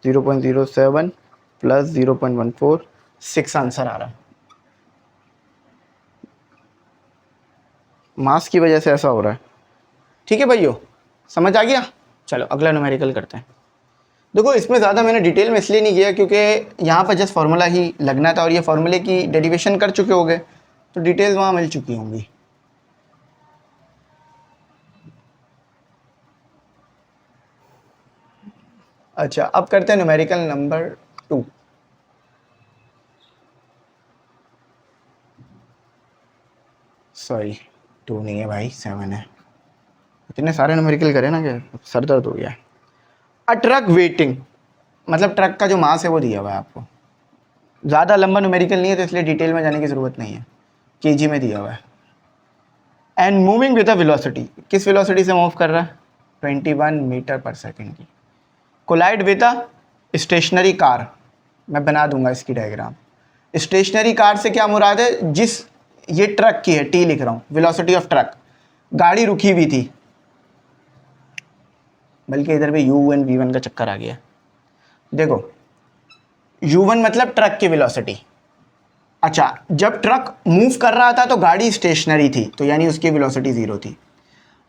0.07 plus 0.14 6 answer आ रहा है। मास की वजह से ऐसा हो रहा है। ठीक है भाइयों, समझ आ गया। चलो अगला न्यूमेरिकल करते हैं। देखो इसमें ज़्यादा मैंने डिटेल में इसलिए नहीं किया क्योंकि यहाँ पर जस्ट फार्मूला ही लगना था और ये फार्मूले की डेरिवेशन कर चुके होंगे तो डिटेल्स वहाँ मिल चुकी होंगी। अच्छा अब करते हैं न्यूमेरिकल नंबर 2। सॉरी 2 नहीं है भाई, 7 है। इतने सारे न्यूमेरिकल करे ना कि सर दर्द हो गया है। अ ट्रक वेटिंग, मतलब ट्रक का जो मास है वो दिया हुआ है आपको। ज़्यादा लंबा न्यूमेरिकल नहीं है तो इसलिए डिटेल में जाने की ज़रूरत नहीं है, केजी में दिया हुआ है। And moving with a velocity, किस वेलोसिटी से मूव कर रहा है 21 मीटर पर सेकेंड की। Collide with a stationary car, मैं बना दूंगा इसकी डायग्राम। स्टेशनरी कार से क्या मुराद है, जिस ये ट्रक की है, टी लिख रहा हूँ, वेलोसिटी ऑफ ट्रक। गाड़ी रुकी हुई थी, बल्कि इधर भी u1 v1 का चक्कर आ गया। देखो u1 मतलब ट्रक की वेलोसिटी। अच्छा जब ट्रक मूव कर रहा था तो गाड़ी स्टेशनरी थी, तो यानी उसकी वेलोसिटी 0 थी।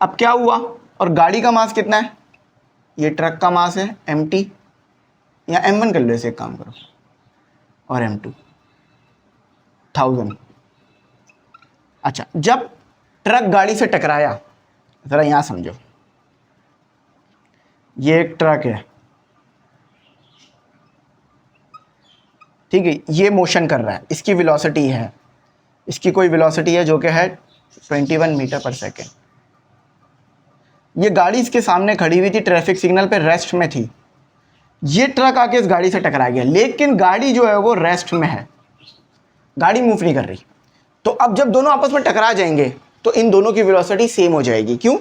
अब क्या हुआ, और गाड़ी का मास कितना है, ये ट्रक का मास है mt, या m1 कर लो, इसे एक काम करो, और m2 1000। अच्छा जब ट्रक गाड़ी से टकराया, ज़रा यहाँ समझो, ये एक ट्रक है, ठीक है, ये मोशन कर रहा है, इसकी वेलोसिटी है, इसकी कोई वेलोसिटी है जो कि है 21 मीटर पर सेकेंड। ये गाड़ी इसके सामने खड़ी हुई थी, ट्रैफिक सिग्नल पे रेस्ट में थी। ये ट्रक आके इस गाड़ी से टकरा गया, लेकिन गाड़ी जो है वो रेस्ट में है, गाड़ी मूव नहीं कर रही। तो अब जब दोनों आपस में टकरा जाएंगे तो इन दोनों की वेलोसिटी सेम हो जाएगी। क्यों?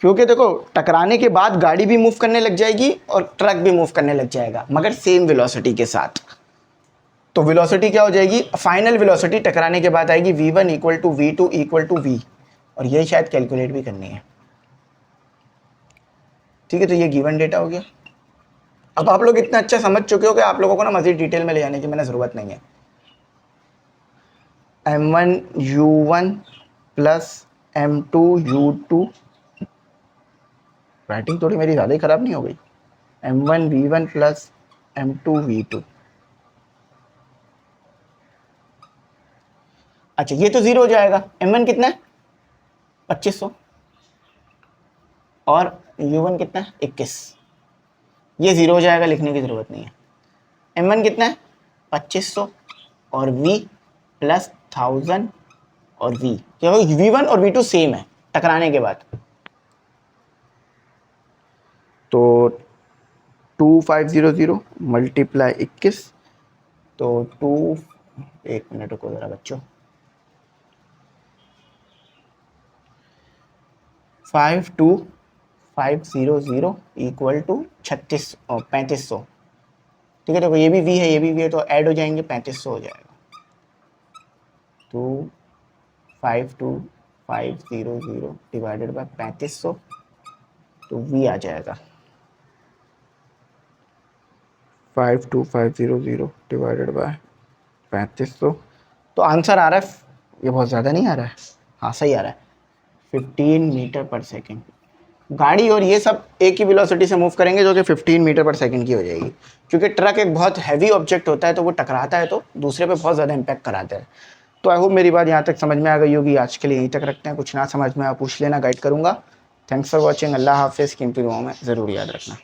क्योंकि देखो टकराने के बाद गाड़ी भी मूव करने लग जाएगी और ट्रक भी मूव करने लग जाएगा, मगर सेम वेलोसिटी के साथ। तो वेलोसिटी क्या हो जाएगी, फाइनल वेलोसिटी टकराने के बाद आएगी v1 equal to v2 equal to v, और यही शायद कैलकुलेट भी करनी है। ठीक है, तो ये गिवन डेटा हो गया। अब आप लोग इतना अच्छा समझ चुके हो कि आप लोगों को ना मजीद डिटेल में ले जाने की मैंने ज़रूरत नहीं है। m1 u1 plus m2 u2, writing थोड़ी मेरी ज़्यादा ही ख़राब नहीं हो गई, m1 v1 plus m2 v2। अच्छा ये तो 0 हो जाएगा, m1 कितना है 2500 और u1 कितना है 21, ये 0 हो जाएगा, लिखने की ज़रूरत नहीं है। m1 कितना है 2500 और v प्लस 1000 और v, क्या हो, v1 और v2 सेम है टकराने के बाद। तो 2500 मल्टीप्लाई 21, तो 2, एक मिनट रुको ज़रा बच्चों, 52500 इक्वल टू 3500। ठीक है, देखो ये भी v है, ये भी v है, तो ऐड हो जाएंगे, 3500 हो जाएगा। 252,500 डिवाइडेड बाय 3500, तो v आ जाएगा 52500 डिवाइडेड बाय 3500। तो आंसर आ रहा है, ये बहुत ज़्यादा नहीं आ रहा है, हाँ सही आ रहा है, 15 मीटर पर सेकेंड। गाड़ी और ये सब एक ही वेलोसिटी से मूव करेंगे जो कि 15 मीटर पर सेकंड की हो जाएगी, क्योंकि ट्रक एक बहुत हैवी ऑब्जेक्ट होता है, तो वो टकराता है तो दूसरे पे बहुत ज़्यादा इम्पैक्ट कराता है। तो आई होप मेरी बात यहाँ तक समझ में आ गई होगी। आज के लिए यहीं तक रखते हैं, कुछ ना समझ में आप पूछ लेना, गाइड करूँगा। थैंक्स फॉर वॉचिंग, अल्लाह हाफिज़। कीमती दुआओं में ज़रूर याद रखना।